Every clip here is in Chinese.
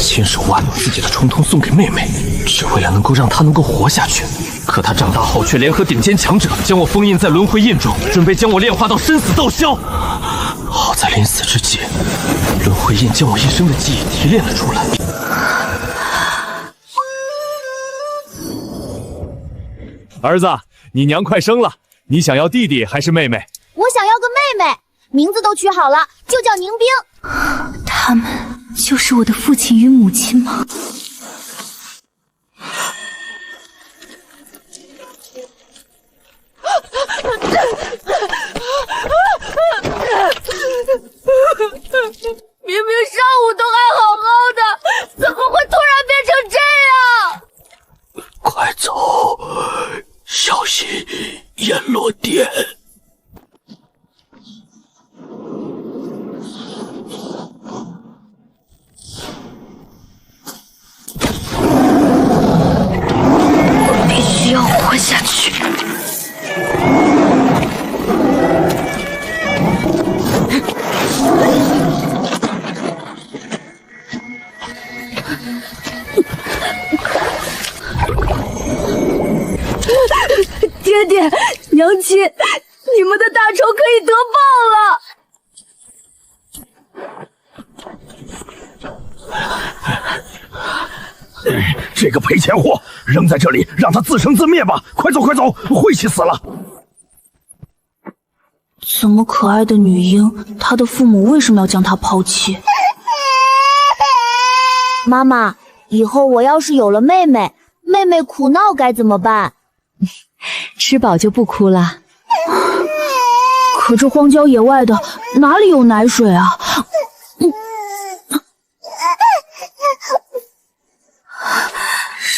亲手挖走自己的虫瞳送给妹妹，只为了让她能够活下去。可她长大后却联合顶尖强者，将我封印在轮回印中，准备将我炼化到生死斗消。好在临死之际，轮回印将我一生的记忆提炼了出来。儿子，你娘快生了，你想要弟弟还是妹妹？我想要个妹妹，名字都取好了，就叫宁冰。他们就是我的父亲与母亲吗？明明上午都还好好的，怎么会突然变成这样？快走，小心阎罗殿。我必须要活下去。爹爹，娘亲，你们的大仇可以得报了！这个赔钱货，扔在这里，让他自生自灭吧！快走，快走，晦气死了！这么可爱的女婴，她的父母为什么要将她抛弃？妈妈，以后我要是有了妹妹，妹妹哭闹该怎么办？吃饱就不哭了。可这荒郊野外的，哪里有奶水啊？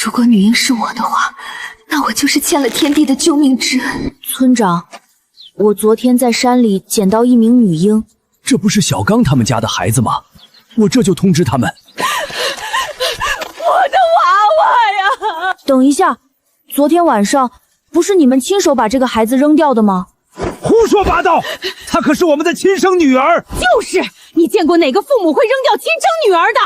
如果女婴是我的话，那我就是欠了天帝的救命之恩。村长，我昨天在山里捡到一名女婴，这不是小刚他们家的孩子吗？我这就通知他们。我的娃娃呀！等一下，昨天晚上不是你们亲手把这个孩子扔掉的吗？胡说八道！她可是我们的亲生女儿。就是，你见过哪个父母会扔掉亲生女儿的？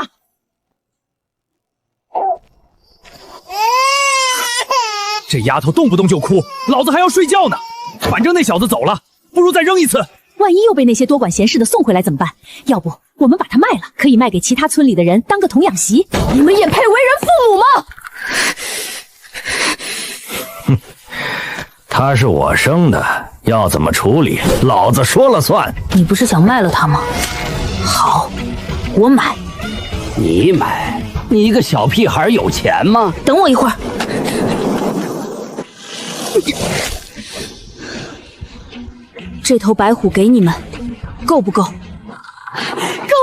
这丫头动不动就哭，老子还要睡觉呢。反正那小子走了，不如再扔一次。万一又被那些多管闲事的送回来怎么办？要不我们把她卖了，可以卖给其他村里的人当个童养媳。你们也配为人父母吗？哼，她是我生的，要怎么处理，老子说了算。你不是想卖了她吗？好，我买。你买？你一个小屁孩有钱吗？等我一会儿。这头白虎给你们，够不够？够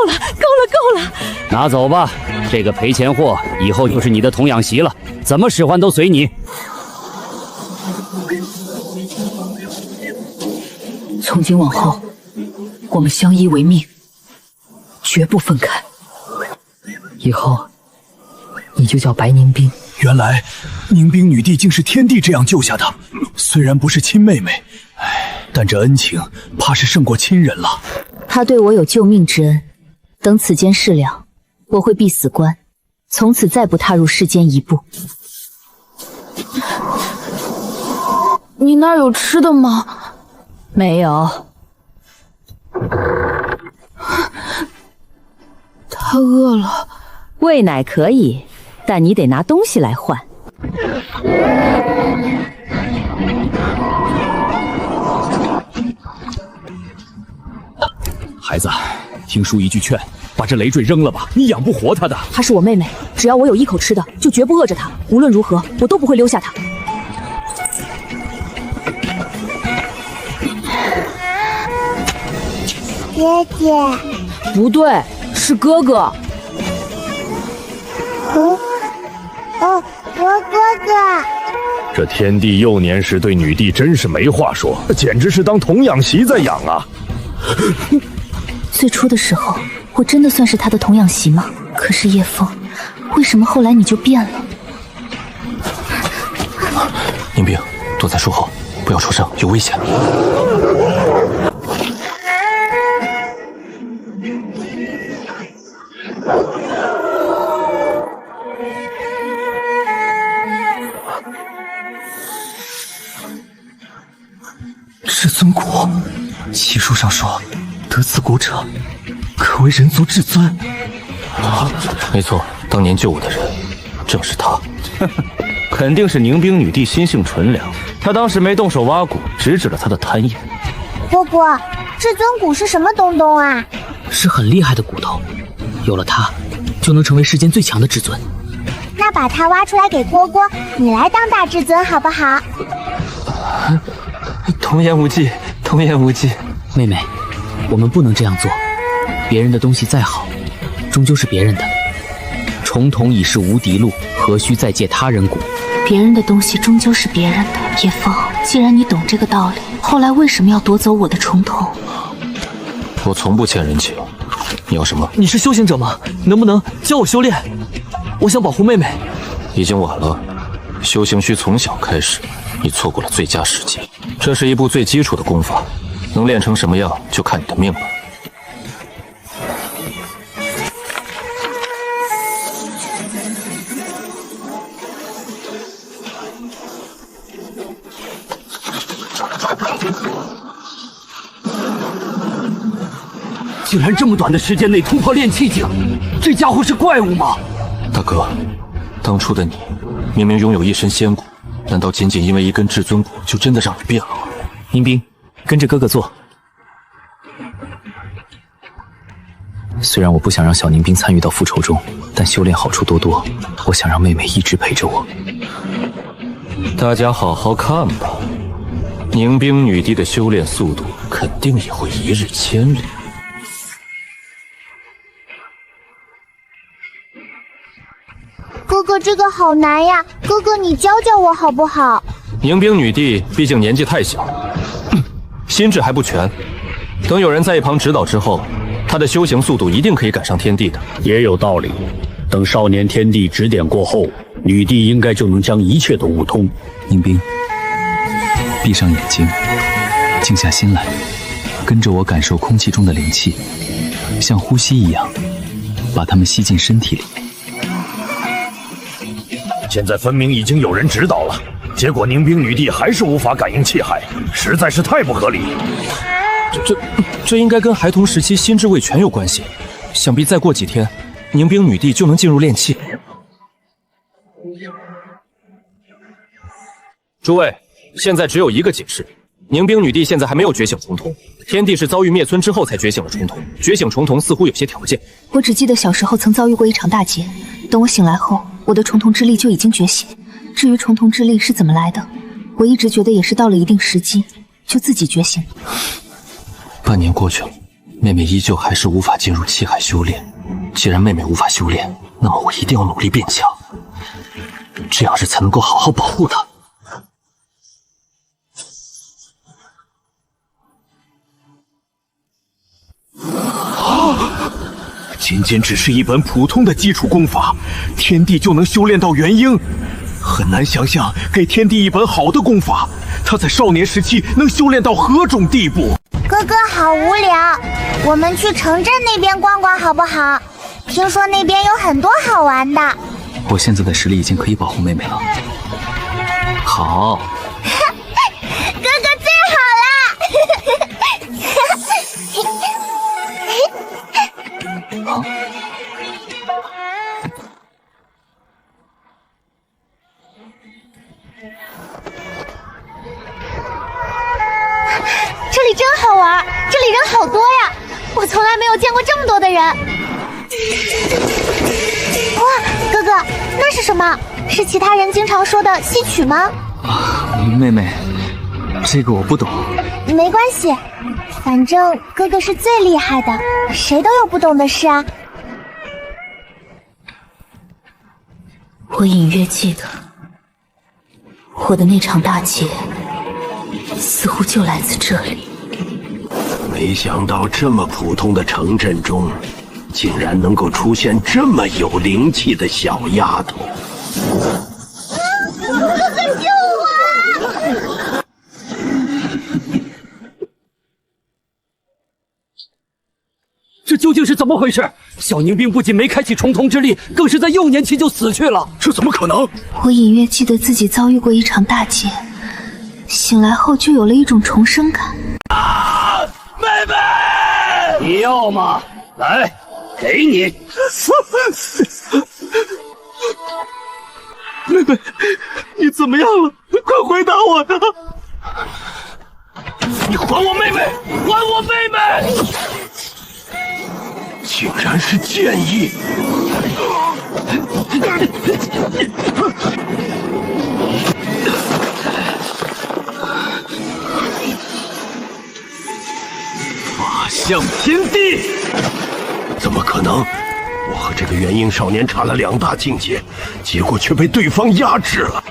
了，够了！拿走吧，这个赔钱货以后就是你的童养媳了，怎么使唤都随你。从今往后，我们相依为命，绝不分开。以后，你就叫白凝冰。原来，凝冰女帝竟是天帝这样救下的。虽然不是亲妹妹，但这恩情怕是胜过亲人了。他对我有救命之恩，等此间事了，我会闭死关，从此再不踏入世间一步。你那儿有吃的吗？没有。他饿了。喂奶可以，但你得拿东西来换。孩子，听叔一句劝，把这累赘扔了吧，你养不活她的。她是我妹妹，只要我有一口吃的，就绝不饿着她。无论如何，我都不会留下她。姐姐，不对，是哥哥。我哥哥。这天帝幼年时对女帝真是没话说，简直是当童养媳在养啊！最初的时候，我真的算是他的童养媳吗？可是叶枫，为什么后来你就变了？宁冰，躲在树后，不要出声，有危险。生骨，奇书上说，得此骨者，可为人族至尊。啊，没错，当年救我的人正是他。肯定是宁冰女帝心性纯良，她当时没动手挖骨，直指了她的贪眼。蝈蝈，至尊骨是什么东东啊？是很厉害的骨头，有了它，就能成为世间最强的至尊。那把它挖出来给蝈蝈，你来当大至尊好不好？童言无忌，童言无忌。妹妹，我们不能这样做。别人的东西再好，终究是别人的。重瞳已是无敌路，何须再借他人骨？别人的东西终究是别人的。叶枫，既然你懂这个道理，后来为什么要夺走我的重瞳？我从不欠人情。你要什么？你是修行者吗？能不能教我修炼？我想保护妹妹。已经晚了，修行需从小开始。你错过了最佳时机。这是一部最基础的功法，能练成什么样就看你的命了。竟然这么短的时间内突破炼气境，这家伙是怪物吗？大哥，当初的你明明拥有一身仙骨，难道仅仅因为一根至尊骨就真的让你变了吗？宁冰，跟着哥哥做。虽然我不想让小宁冰参与到复仇中，但修炼好处多多，我想让妹妹一直陪着我。大家好好看吧，宁冰女帝的修炼速度肯定也会一日千里。哥哥，这个好难呀！哥哥，你教教我好不好？宁冰女帝毕竟年纪太小，心智还不全。等有人在一旁指导之后，她的修行速度一定可以赶上天帝的。也有道理。等少年天帝指点过后，女帝应该就能将一切都悟通。宁冰，闭上眼睛，静下心来，跟着我感受空气中的灵气，像呼吸一样，把它们吸进身体里。现在分明已经有人指导了，结果宁冰女帝还是无法感应气海，实在是太不合理。这应该跟孩童时期心智未全有关系，想必再过几天，宁冰女帝就能进入炼气。诸位，现在只有一个解释：宁冰女帝现在还没有觉醒重瞳，天帝是遭遇灭村之后才觉醒了重瞳，觉醒重瞳似乎有些条件。我只记得小时候曾遭遇过一场大劫，等我醒来后，我的重瞳之力就已经觉醒。至于重瞳之力是怎么来的，我一直觉得也是到了一定时机就自己觉醒。半年过去了，妹妹依旧还是无法进入气海修炼。既然妹妹无法修炼，那么我一定要努力变强，这样日才能够好好保护她。仅仅只是一本普通的基础功法，天帝就能修炼到元婴，很难想象给天帝一本好的功法，他在少年时期能修炼到何种地步。哥哥好无聊，我们去城镇那边逛逛好不好？听说那边有很多好玩的。我现在的实力已经可以保护妹妹了。好，哥哥最好了。这里真好玩，这里人好多呀！我从来没有见过这么多的人。哇，哥哥，那是什么？是其他人经常说的戏曲吗？妹妹，这个我不懂。没关系，反正哥哥是最厉害的，谁都有不懂的事啊。我隐约记得，我的那场大劫似乎就来自这里。没想到这么普通的城镇中，竟然能够出现这么有灵气的小丫头。哥哥救我！这究竟是怎么回事？小宁冰不仅没开启重瞳之力，更是在幼年期就死去了。这怎么可能？我隐约记得自己遭遇过一场大劫，醒来后就有了一种重生感。妹妹，你要吗？来，给你。妹妹，你怎么样了？快回答我呀！你还我妹妹！还我妹妹！竟然是剑意！法相天地！怎么可能？我和这个元婴少年差了2大境界，结果却被对方压制了。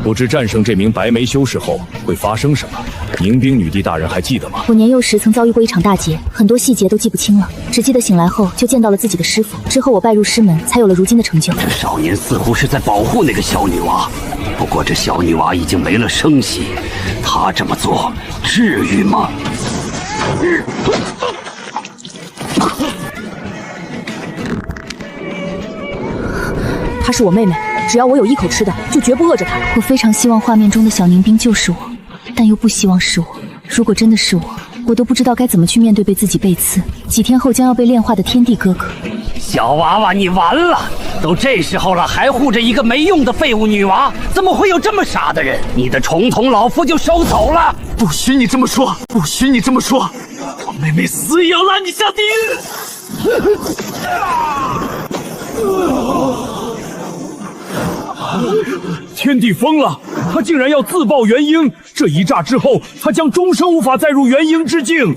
不知战胜这名白眉修士后会发生什么？迎宾女帝大人还记得吗？我年幼时曾遭遇过一场大劫，很多细节都记不清了，只记得醒来后就见到了自己的师父，之后我拜入师门，才有了如今的成就。这少年似乎是在保护那个小女娃，不过这小女娃已经没了声息，他这么做至于吗？她是我妹妹，只要我有一口吃的，就绝不饿着她。我非常希望画面中的小宁兵就是我，但又不希望是我。如果真的是我，我都不知道该怎么去面对被自己背刺，几天后将要被炼化的天地哥哥。小娃娃，你完了！都这时候了，还护着一个没用的废物女娃，怎么会有这么傻的人？你的重瞳老夫就收走了！不许你这么说！不许你这么说！我妹妹死也要拉你下地狱！天帝疯了，他竟然要自爆元婴！这一炸之后，他将终生无法再入元婴之境。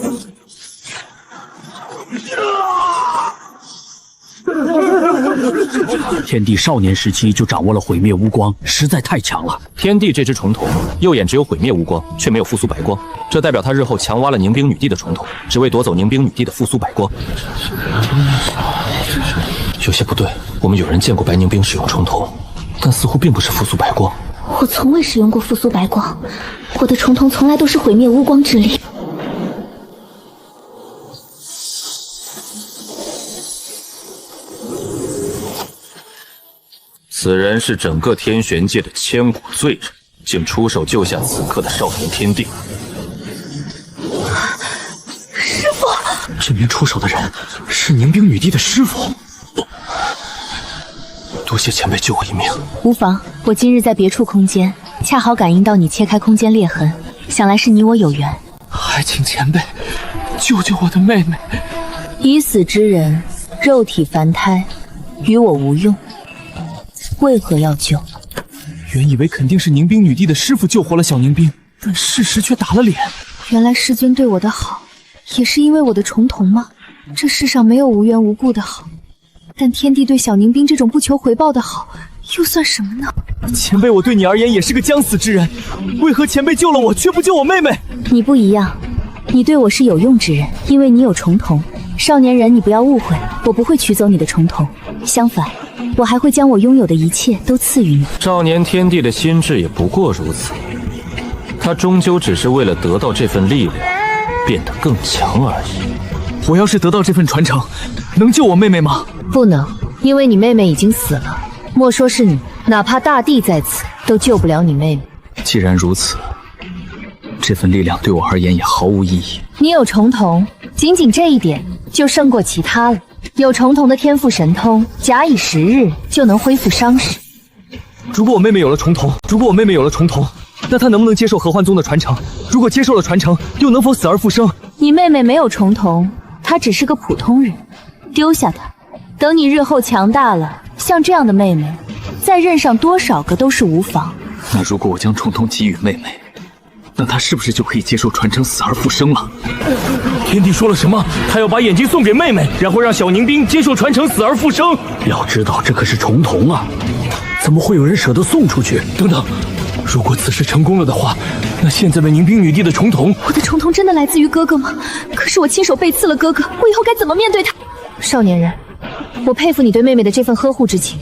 天帝少年时期就掌握了毁灭无光，实在太强了。天帝这只重瞳，右眼只有毁灭无光，却没有复苏白光，这代表他日后强挖了凝冰女帝的重瞳，只为夺走凝冰女帝的复苏白光。有些不对，我们有人见过白凝冰使用重瞳，但似乎并不是复苏白光。我从未使用过复苏白光，我的重瞳从来都是毁灭无光之力。此人是整个天玄界的千古罪人，竟出手救下此刻的少年天帝。师父，这名出手的人是凝冰女帝的师父。多谢前辈救我一命。无妨，我今日在别处空间，恰好感应到你切开空间裂痕，想来是你我有缘。还请前辈救救我的妹妹。已死之人，肉体凡胎，与我无用，为何要救？原以为肯定是凝冰女帝的师父救活了小凝冰，但事实却打了脸。原来师尊对我的好，也是因为我的重瞳吗？这世上没有无缘无故的好，但天帝对小凝冰这种不求回报的好，又算什么呢？前辈，我对你而言也是个将死之人，为何前辈救了我，却不救我妹妹？你不一样，你对我是有用之人，因为你有重瞳。少年人，你不要误会，我不会取走你的重瞳，相反，我还会将我拥有的一切都赐予你。少年天帝的心智也不过如此，他终究只是为了得到这份力量，变得更强而已。我要是得到这份传承，能救我妹妹吗？不能，因为你妹妹已经死了。莫说是你，哪怕大帝在此，都救不了你妹妹。既然如此，这份力量对我而言也毫无意义。你有重瞳，仅仅这一点就胜过其他了。有重瞳的天赋神通，假以时日就能恢复伤势。如果我妹妹有了重瞳，那她能不能接受合欢宗的传承？如果接受了传承，又能否死而复生？你妹妹没有重瞳，她只是个普通人，丢下她，等你日后强大了，像这样的妹妹，再认上多少个都是无妨。那如果我将重瞳给予妹妹，那她是不是就可以接受传承死而复生了？天帝说了什么？他要把眼睛送给妹妹，然后让小凝冰接受传承死而复生。要知道这可是重瞳啊，怎么会有人舍得送出去？等等，如果此事成功了的话，那现在的凝冰女帝的重瞳，我的重瞳真的来自于哥哥吗？可是我亲手背刺了哥哥，我以后该怎么面对他？少年人，我佩服你对妹妹的这份呵护之情，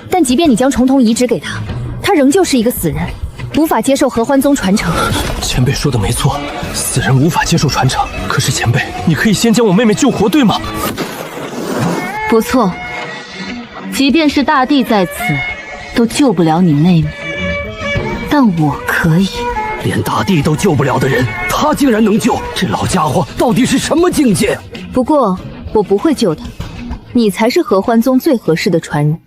但即便你将重瞳移植给她，她仍旧是一个死人，无法接受合欢宗传承。前辈说的没错，死人无法接受传承。可是前辈，你可以先将我妹妹救活，对吗？不错，即便是大帝在此，都救不了你妹妹，但我可以。连大帝都救不了的人，他竟然能救，这老家伙到底是什么境界？不过我不会救他，你才是合欢宗最合适的传人。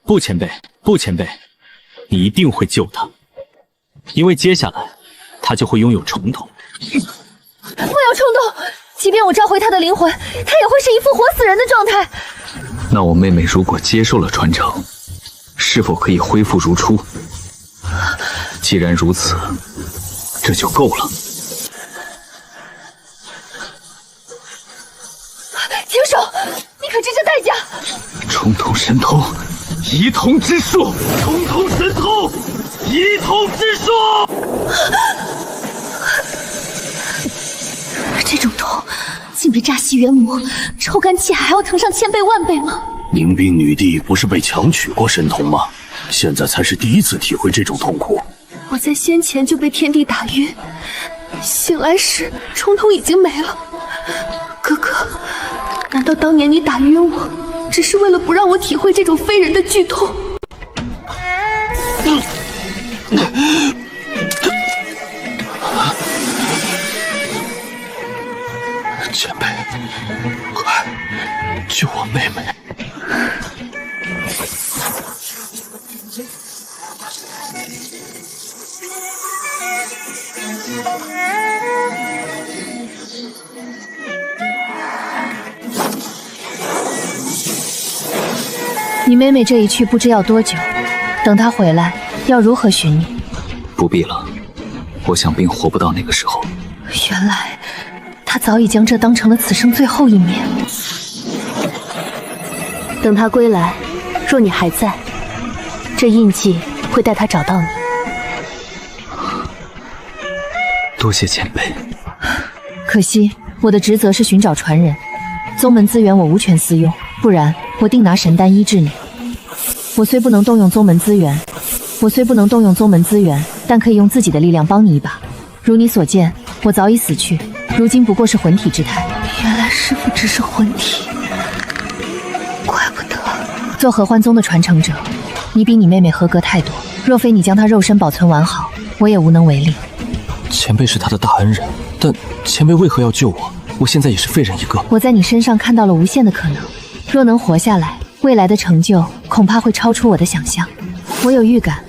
不，前辈，不，前辈，你一定会救他，因为接下来他就会拥有重统。不要冲动，即便我召回他的灵魂，他也会是一副活死人的状态。那我妹妹如果接受了传承，是否可以恢复如初？既然如此，这就够了。停手！你可知这代价？重统神通，一统之术，重统神通，一统之术。这种痛，竟比诈尸元魔、抽干气海还要疼上千倍万倍吗？凝冰女帝不是被强取过神通吗？现在才是第一次体会这种痛苦。我在先前就被天帝打晕，醒来时重统已经没了。哥哥，难道当年你打晕我，只是为了不让我体会这种非人的剧痛？前辈，快救我妹妹！你妹妹这一去不知要多久，等她回来要如何寻你？不必了，我想并活不到那个时候。原来她早已将这当成了此生最后一面。等她归来，若你还在，这印记会带她找到你。多谢前辈。可惜我的职责是寻找传人，宗门资源我无权私用，不然我定拿神丹医治你。我虽不能动用宗门资源，但可以用自己的力量帮你一把。如你所见，我早已死去，如今不过是魂体之态。原来师父只是魂体，怪不得。做合欢宗的传承者，你比你妹妹合格太多。若非你将她肉身保存完好，我也无能为力。前辈是他的大恩人，但前辈为何要救我？我现在也是废人一个。我在你身上看到了无限的可能，若能活下来，未来的成就恐怕会超出我的想象。我有预感，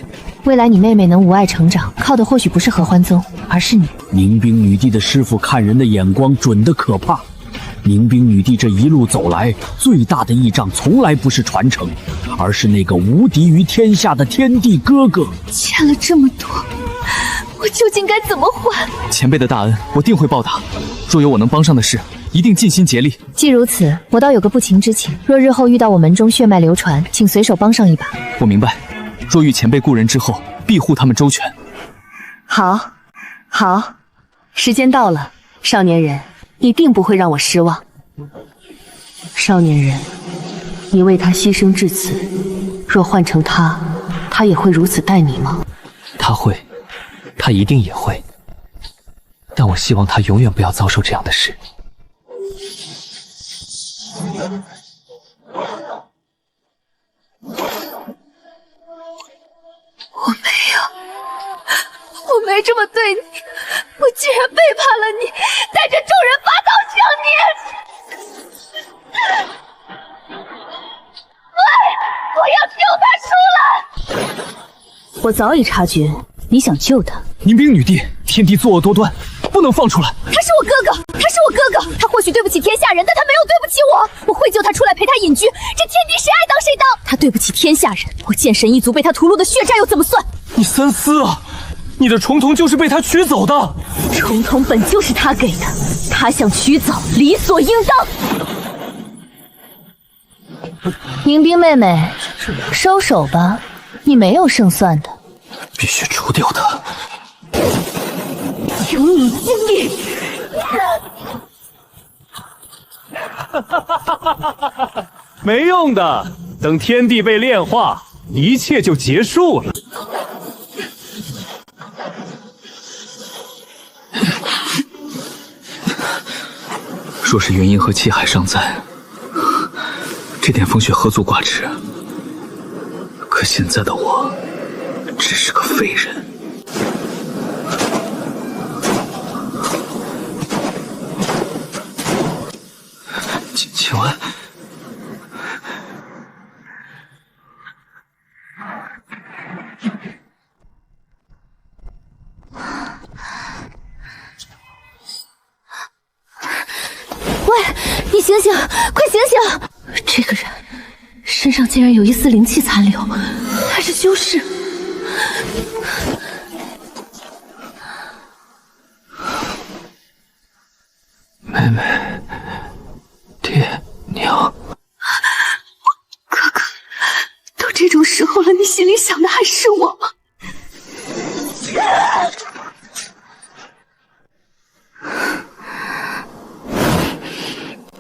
未来你妹妹能无碍成长，靠的或许不是合欢宗，而是你。凝冰女帝的师傅看人的眼光准得可怕。凝冰女帝这一路走来，最大的依仗从来不是传承，而是那个无敌于天下的天帝哥哥。欠了这么多，我究竟该怎么还？前辈的大恩，我定会报答。若有我能帮上的事，一定尽心竭力。既如此，我倒有个不情之请，若日后遇到我门中血脉流传，请随手帮上一把。我明白，若遇前辈故人之后，必护他们周全。好，好，时间到了，少年人，你定不会让我失望。少年人，你为他牺牲至此，若换成他，他也会如此待你吗？他会，他一定也会。但我希望他永远不要遭受这样的事。我没这么对你，我居然背叛了你，带着众人拔刀相你！喂，我要救他出来！我早已察觉你想救他。凝冰女帝，天帝作恶多端，不能放出来。他是我哥哥，他或许对不起天下人，但他没有对不起我。我会救他出来陪他隐居，这天地谁爱当谁当。他对不起天下人，我剑神一族被他屠戮的血债又怎么算？你三思啊！你的重瞳就是被他取走的。重瞳本就是他给的，他想取走，理所应当。迎宾妹妹，收手吧，你没有胜算的。必须除掉他。有你精力。没用的，等天地被炼化，一切就结束了。若是元婴和气海尚在，这点风雪何足挂齿。可现在的我，只是个废人。请问，喂，你醒醒，快醒醒！这个人身上竟然有一丝灵气残留，他是修士。妹妹，爹娘，哥哥，都这种时候了，你心里想的还是我吗？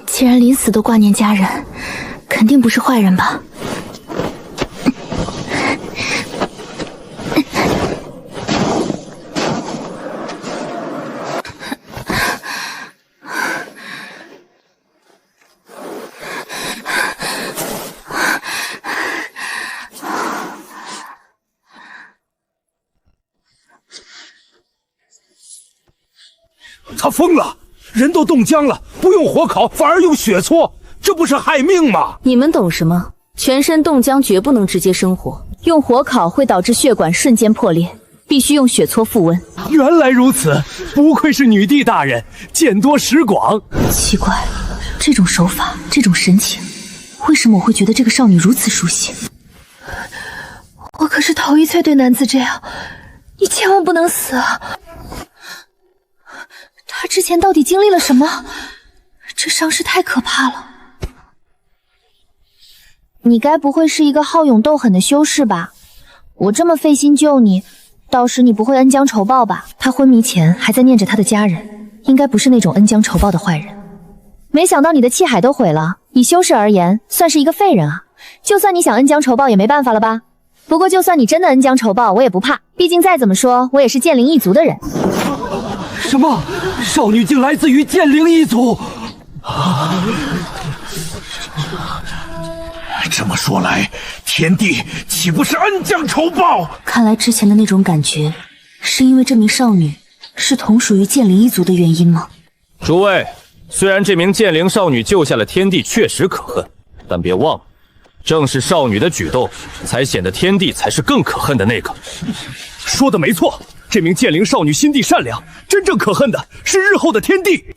既然临死都挂念家人，肯定不是坏人吧？他疯了，人都冻僵了，不用火烤，反而用血搓，这不是害命吗？你们懂什么？全身冻僵绝不能直接生火，用火烤会导致血管瞬间破裂，必须用血搓复温。原来如此，不愧是女帝大人，见多识广。奇怪，这种手法，这种神情，为什么我会觉得这个少女如此熟悉？我可是头一次对男子这样，你千万不能死啊！他之前到底经历了什么？这伤势太可怕了。你该不会是一个好勇斗狠的修士吧？我这么费心救你，到时你不会恩将仇报吧？他昏迷前还在念着他的家人，应该不是那种恩将仇报的坏人。没想到你的气海都毁了，以修士而言，算是一个废人啊。就算你想恩将仇报也没办法了吧？不过就算你真的恩将仇报，我也不怕，毕竟再怎么说，我也是剑灵一族的人。什么？少女竟来自于剑灵一族？这么说来，天帝岂不是恩将仇报？看来之前的那种感觉，是因为这名少女是同属于剑灵一族的原因吗？诸位，虽然这名剑灵少女救下了天帝确实可恨，但别忘了，正是少女的举动，才显得天帝才是更可恨的那个。说的没错，这名剑灵少女心地善良，真正可恨的是日后的天帝。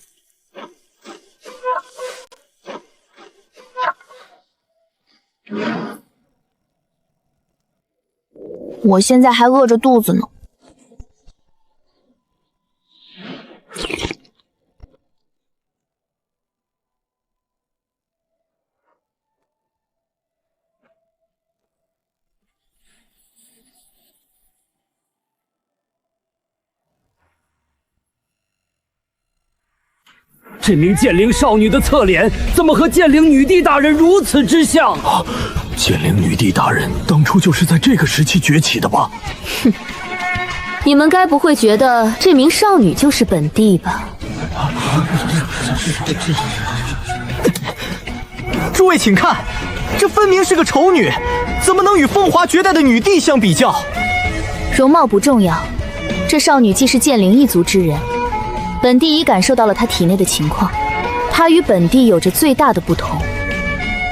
我现在还饿着肚子呢。这名剑灵少女的侧脸怎么和剑灵女帝大人如此之像？剑灵女帝大人当初就是在这个时期崛起的吧？哼，你们该不会觉得这名少女就是本帝吧？诸位请看，这分明是个丑女，怎么能与风华绝代的女帝相比较？容貌不重要，这少女既是剑灵一族之人，本帝已感受到了她体内的情况，她与本帝有着最大的不同，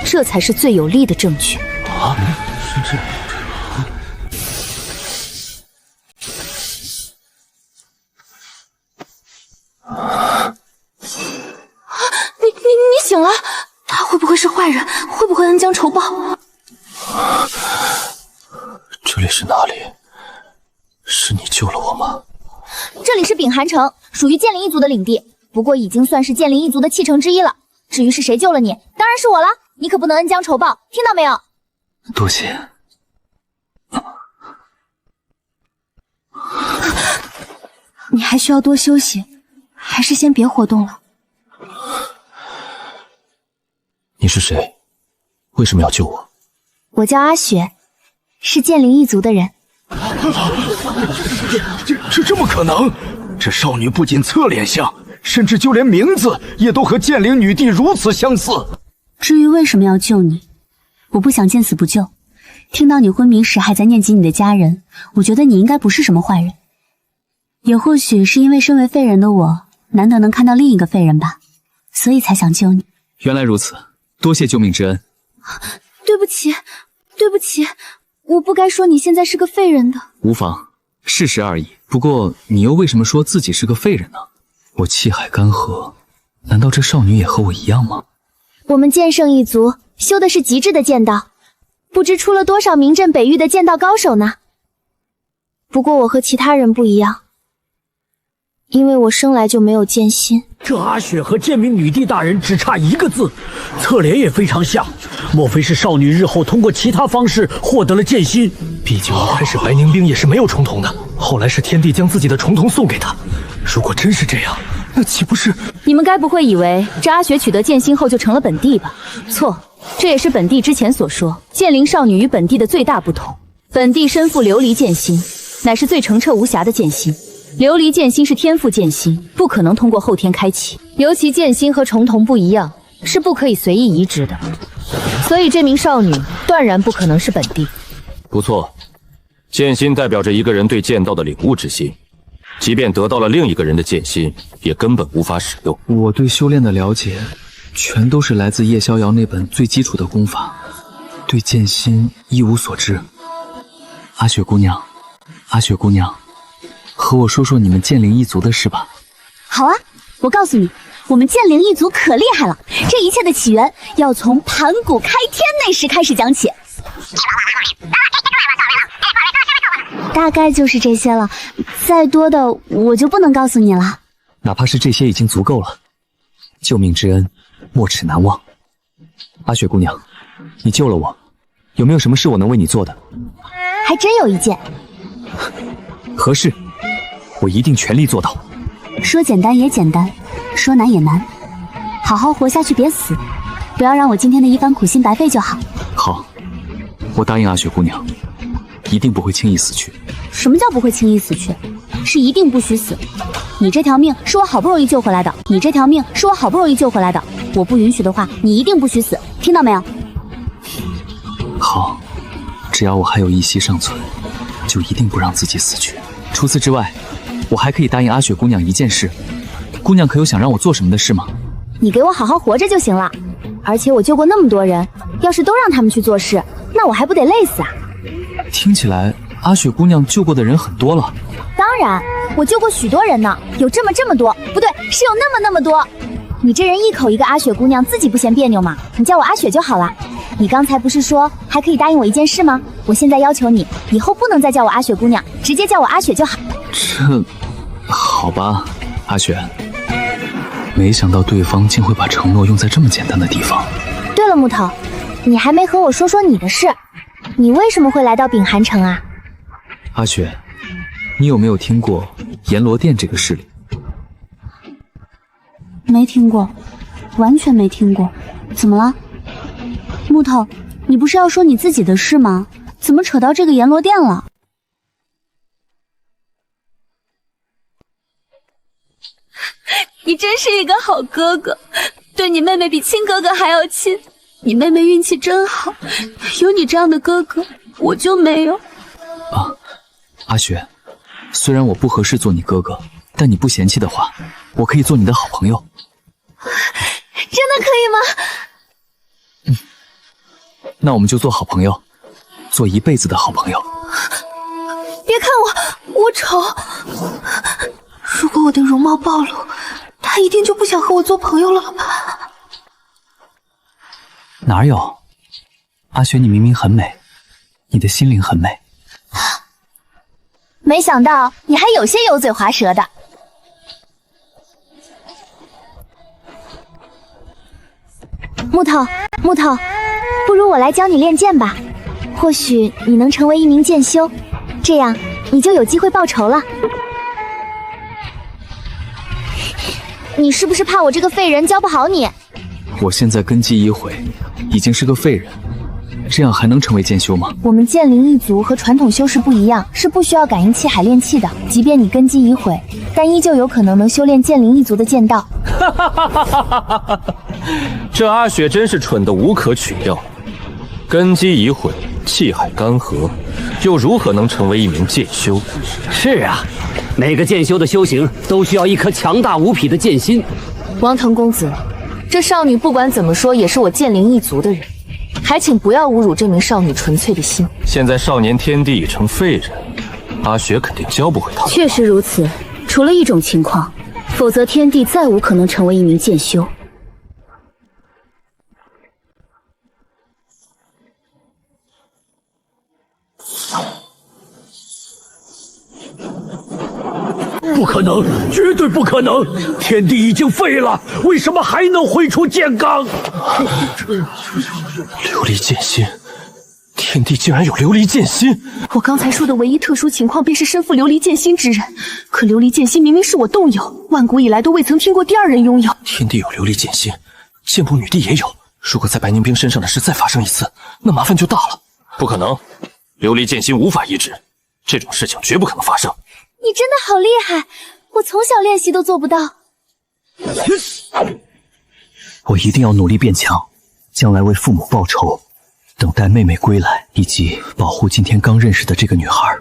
这才是最有力的证据。啊，是你醒了？他会不会是坏人？会不会恩将仇报？这里是哪里？是你救了我吗？这里是秉寒城，属于剑灵一族的领地，不过已经算是剑灵一族的弃城之一了。至于是谁救了你，当然是我了。你可不能恩将仇报，听到没有？多谢。你还需要多休息，还是先别活动了。你是谁？为什么要救我？我叫阿雪，是剑灵一族的人。这么可能？这少女不仅侧脸像，甚至就连名字也都和剑灵女帝如此相似。至于为什么要救你，我不想见死不救。听到你昏迷时还在念及你的家人，我觉得你应该不是什么坏人。也或许是因为身为废人的我，难得能看到另一个废人吧，所以才想救你。原来如此，多谢救命之恩。对不起，对不起，我不该说你现在是个废人的。无妨，事实而已。不过你又为什么说自己是个废人呢？我气海干涸，难道这少女也和我一样吗？我们剑圣一族修的是极致的剑道，不知出了多少名震北域的剑道高手呢。不过我和其他人不一样，因为我生来就没有剑心。这阿雪和剑明女帝大人只差一个字，侧脸也非常像。莫非是少女日后通过其他方式获得了剑心？毕竟一开始白凝冰也是没有重瞳的，后来是天帝将自己的重瞳送给他。如果真是这样，那岂不是……你们该不会以为这阿雪取得剑心后就成了本帝吧？错，这也是本帝之前所说剑灵少女与本帝的最大不同。本帝身负琉璃剑心，乃是最澄澈无瑕的剑心。琉璃剑心是天赋剑心，不可能通过后天开启。尤其剑心和重瞳不一样，是不可以随意移植的。所以这名少女断然不可能是本帝。不错，剑心代表着一个人对剑道的领悟之心，即便得到了另一个人的剑心，也根本无法使用。我对修炼的了解，全都是来自叶逍遥那本最基础的功法，对剑心一无所知。阿雪姑娘，阿雪姑娘，和我说说你们剑灵一族的事吧。好啊，我告诉你，我们剑灵一族可厉害了。这一切的起源要从盘古开天那时开始讲起，大概就是这些了。再多的我就不能告诉你了。哪怕是这些已经足够了。救命之恩，没齿难忘。阿雪姑娘，你救了我，有没有什么事我能为你做的？还真有一件。何事？我一定全力做到。说简单也简单，说难也难。好好活下去，别死，不要让我今天的一番苦心白费就好。好，我答应阿雪姑娘，一定不会轻易死去。什么叫不会轻易死去？是一定不许死。你这条命是我好不容易救回来的，你这条命是我好不容易救回来的。我不允许的话，你一定不许死，听到没有？好，只要我还有一息尚存，就一定不让自己死去。除此之外，我还可以答应阿雪姑娘一件事。姑娘可有想让我做什么的事吗？你给我好好活着就行了。而且我救过那么多人，要是都让他们去做事，那我还不得累死啊？听起来阿雪姑娘救过的人很多了。当然，我救过许多人呢，有这么多，不对，是有那么多。你这人一口一个阿雪姑娘，自己不嫌别扭吗？你叫我阿雪就好了。你刚才不是说还可以答应我一件事吗？我现在要求你，以后不能再叫我阿雪姑娘，直接叫我阿雪就好。这，好吧，阿雪。没想到对方竟会把承诺用在这么简单的地方。对了，木头，你还没和我说说你的事，你为什么会来到秉寒城啊？阿雪，你有没有听过阎罗殿这个势力？没听过，完全没听过。怎么了？木头，你不是要说你自己的事吗？怎么扯到这个阎罗殿了？你真是一个好哥哥，对你妹妹比亲哥哥还要亲。你妹妹运气真好，有你这样的哥哥，我就没有。啊，阿雪，虽然我不合适做你哥哥，但你不嫌弃的话，我可以做你的好朋友。真的可以吗？那我们就做好朋友，做一辈子的好朋友。别看我丑，如果我的容貌暴露，他一定就不想和我做朋友了吧？哪有？阿雪，你明明很美，你的心灵很美。没想到你还有些油嘴滑舌的。木头，不如我来教你练剑吧，或许你能成为一名剑修，这样你就有机会报仇了。你是不是怕我这个废人教不好你？我现在根基已毁，已经是个废人，这样还能成为剑修吗？我们剑灵一族和传统修士不一样，是不需要感应气海炼气的。即便你根基已毁，但依旧有可能修炼剑灵一族的剑道。这阿雪真是蠢得无可取料，根基已毁，气海干涸，又如何能成为一名剑修？是啊，每个剑修的修行都需要一颗强大无匹的剑心。王腾公子，这少女不管怎么说也是我剑灵一族的人，还请不要侮辱这名少女纯粹的心。现在少年天帝已成废人，阿雪肯定教不会他。确实如此，除了一种情况，否则天帝再无可能成为一名剑修。不可能，绝对不可能！天地已经废了，为什么还能挥出剑罡？琉璃剑心，天帝竟然有琉璃剑心！我刚才说的唯一特殊情况便是身负琉璃剑心之人，可琉璃剑心明明是我动有，万古以来都未曾听过第二人拥有。天帝有琉璃剑心，剑部女帝也有。如果在白凝冰身上的事再发生一次，那麻烦就大了。不可能，琉璃剑心无法移植，这种事情绝不可能发生。你真的好厉害，我从小练习都做不到。我一定要努力变强，将来为父母报仇，等待妹妹归来，以及保护今天刚认识的这个女孩。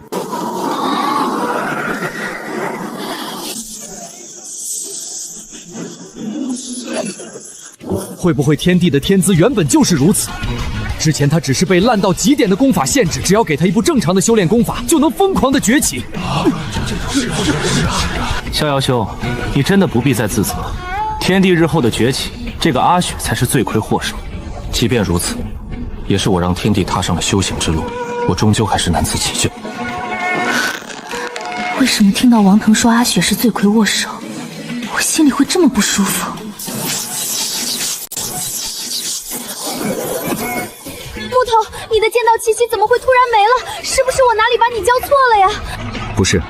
会不会天帝的天资原本就是如此？之前他只是被烂到极点的功法限制，只要给他一部正常的修炼功法，就能疯狂的崛起。逍遥兄，你真的不必再自责。天帝日后的崛起，这个阿雪才是罪魁祸首。即便如此，也是我让天帝踏上了修行之路，我终究还是难辞其咎。为什么听到王腾说阿雪是罪魁祸首，我心里会这么不舒服？木头，你的剑道气息怎么会突然没了？是不是我哪里把你教错了呀？不是，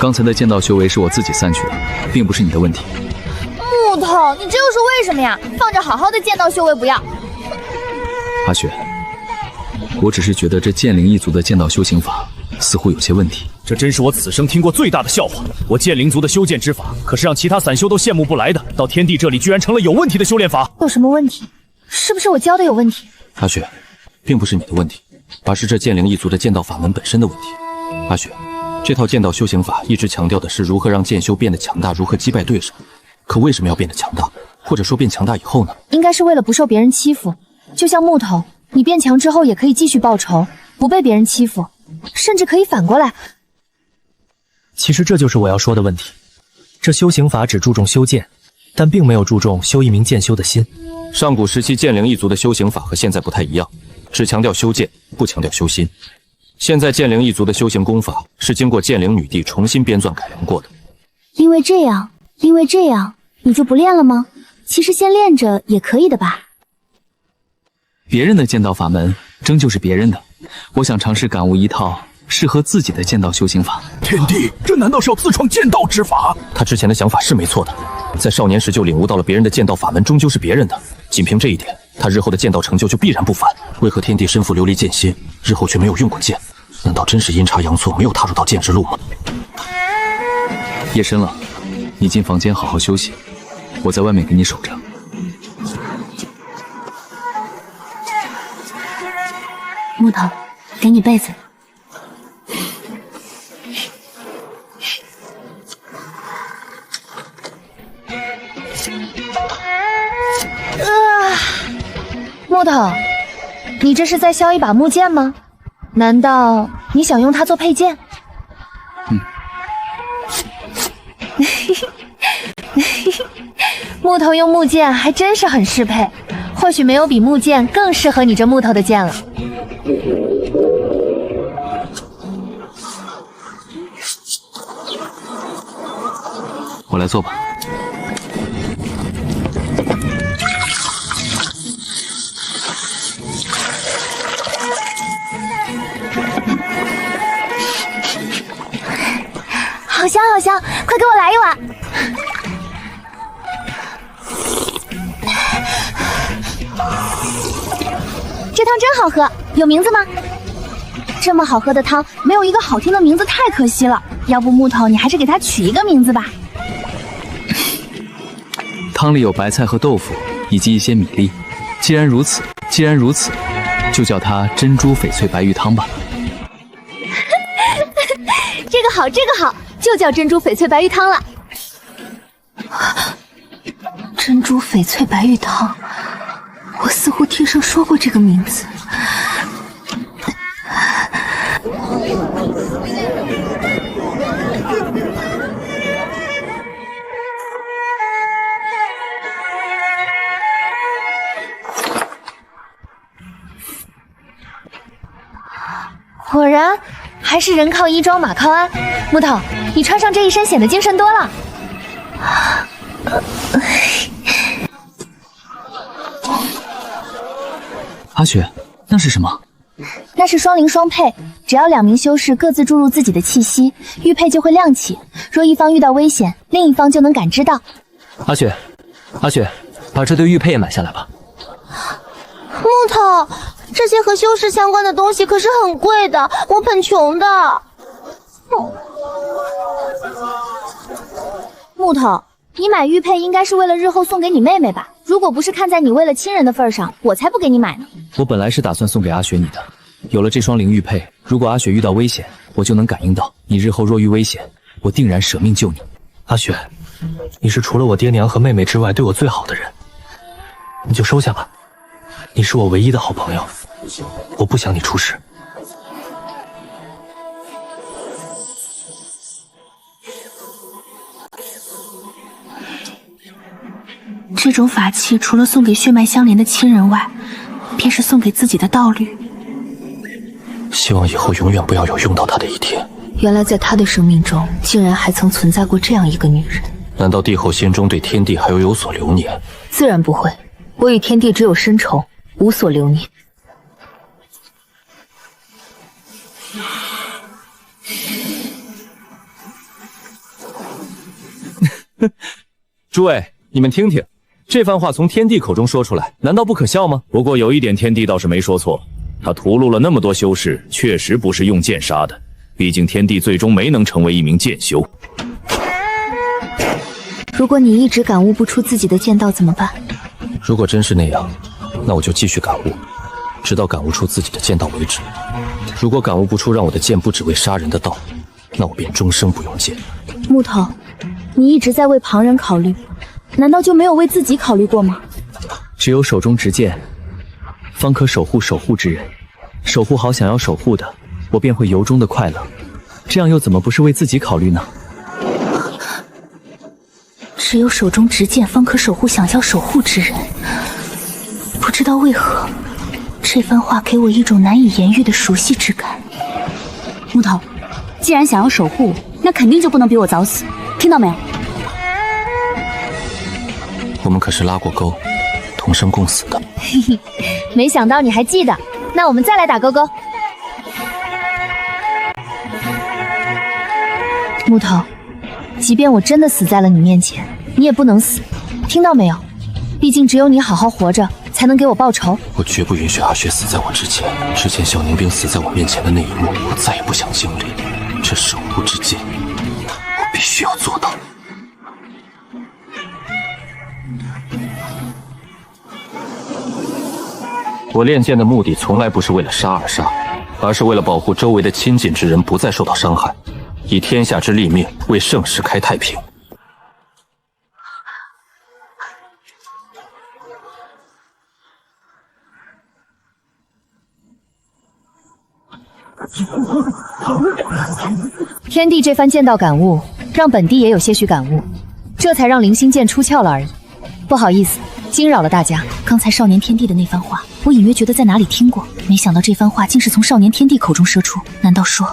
刚才的剑道修为是我自己散去的，并不是你的问题。木头，你这又是为什么呀？放着好好的剑道修为不要。阿雪，我只是觉得这剑灵一族的剑道修行法似乎有些问题。这真是我此生听过最大的笑话。我剑灵族的修剑之法，可是让其他散修都羡慕不来的，到天帝这里居然成了有问题的修炼法。有什么问题？是不是我教的有问题？阿雪，并不是你的问题，而是这剑灵一族的剑道法门本身的问题。阿雪，这套剑道修行法一直强调的是如何让剑修变得强大，如何击败对手。可为什么要变得强大？或者说变强大以后呢？应该是为了不受别人欺负。就像木头，你变强之后也可以继续报仇，不被别人欺负，甚至可以反过来。其实这就是我要说的问题。这修行法只注重修剑，但并没有注重修一名剑修的心。上古时期剑灵一族的修行法和现在不太一样，只强调修剑，不强调修心。现在剑灵一族的修行功法是经过剑灵女帝重新编纂改良过的。因为这样，你就不练了吗？其实先练着也可以的吧。别人的剑道法门终究是别人的，我想尝试感悟一套适合自己的剑道修行法。天帝，这难道是要自创剑道之法？他之前的想法是没错的，在少年时就领悟到了别人的剑道法门终究是别人的，仅凭这一点，他日后的剑道成就就必然不凡。为何天帝身负琉璃剑心，日后却没有用过剑？难道真是阴差阳错没有踏入到剑之路吗？夜深了，你进房间好好休息，我在外面给你守着。木头，给你被子。木头，你这是在削一把木剑吗？难道你想用它做佩剑？木头用木剑还真是很适配，或许没有比木剑更适合你这木头的剑了。我来做吧。好香好香，快给我来一碗。这汤真好喝，有名字吗？这么好喝的汤，没有一个好听的名字太可惜了。要不木头，你还是给它取一个名字吧。汤里有白菜和豆腐，以及一些米粒。既然如此，就叫它珍珠翡翠白玉汤吧。这个好，就叫珍珠翡翠白玉汤了。珍珠翡翠白玉汤，我似乎听生说过这个名字。果然还是人靠衣装马靠鞍。木头，你穿上这一身显得精神多了。阿雪，那是什么？那是双灵双配，只要2名修士各自注入自己的气息，玉佩就会亮起。若一方遇到危险，另一方就能感知到。阿雪，阿雪，把这对玉佩也买下来吧。木头，这些和修士相关的东西可是很贵的，我很穷的。木头，你买玉佩应该是为了日后送给你妹妹吧？如果不是看在你为了亲人的份上，我才不给你买呢。我本来是打算送给阿雪你的，有了这双灵玉佩，如果阿雪遇到危险，我就能感应到。你日后若遇危险，我定然舍命救你。阿雪，你是除了我爹娘和妹妹之外对我最好的人，你就收下吧。你是我唯一的好朋友，我不想你出事。这种法器除了送给血脉相连的亲人外，便是送给自己的道侣。希望以后永远不要有用到它的一天。原来在他的生命中，竟然还曾存在过这样一个女人。难道帝后心中对天帝还有所留念？自然不会，我与天帝只有深仇，无所留念。诸位，你们听听，这番话从天帝口中说出来，难道不可笑吗？不过有一点，天帝倒是没说错，他屠戮了那么多修士，确实不是用剑杀的。毕竟天帝最终没能成为一名剑修。如果你一直感悟不出自己的剑道怎么办？如果真是那样，那我就继续感悟，直到感悟出自己的剑道为止。如果感悟不出让我的剑不只为杀人的道，那我便终生不用剑。木头，你一直在为旁人考虑，难道就没有为自己考虑过吗？只有手中执剑，方可守护守护之人，守护好想要守护的，我便会由衷的快乐。这样又怎么不是为自己考虑呢？只有手中执剑，方可守护想要守护之人。不知道为何，这番话给我一种难以言喻的熟悉之感。木头，既然想要守护，那肯定就不能比我早死，听到没有？我们可是拉过钩，同生共死的。嘿嘿，没想到你还记得，那我们再来打勾勾。木头，即便我真的死在了你面前，你也不能死，听到没有？毕竟只有你好好活着，才能给我报仇。我绝不允许阿雪死在我之前。之前小宁兵死在我面前的那一幕，我再也不想经历。这守护之剑，我必须要做到。我练剑的目的从来不是为了杀而杀，而是为了保护周围的亲近之人不再受到伤害，以天下之立命，为盛世开太平。天帝这番剑道感悟，让本帝也有些许感悟，这才让灵星剑出窍了而已。不好意思，惊扰了大家。刚才少年天帝的那番话，我隐约觉得在哪里听过，没想到这番话竟是从少年天帝口中说出。难道说……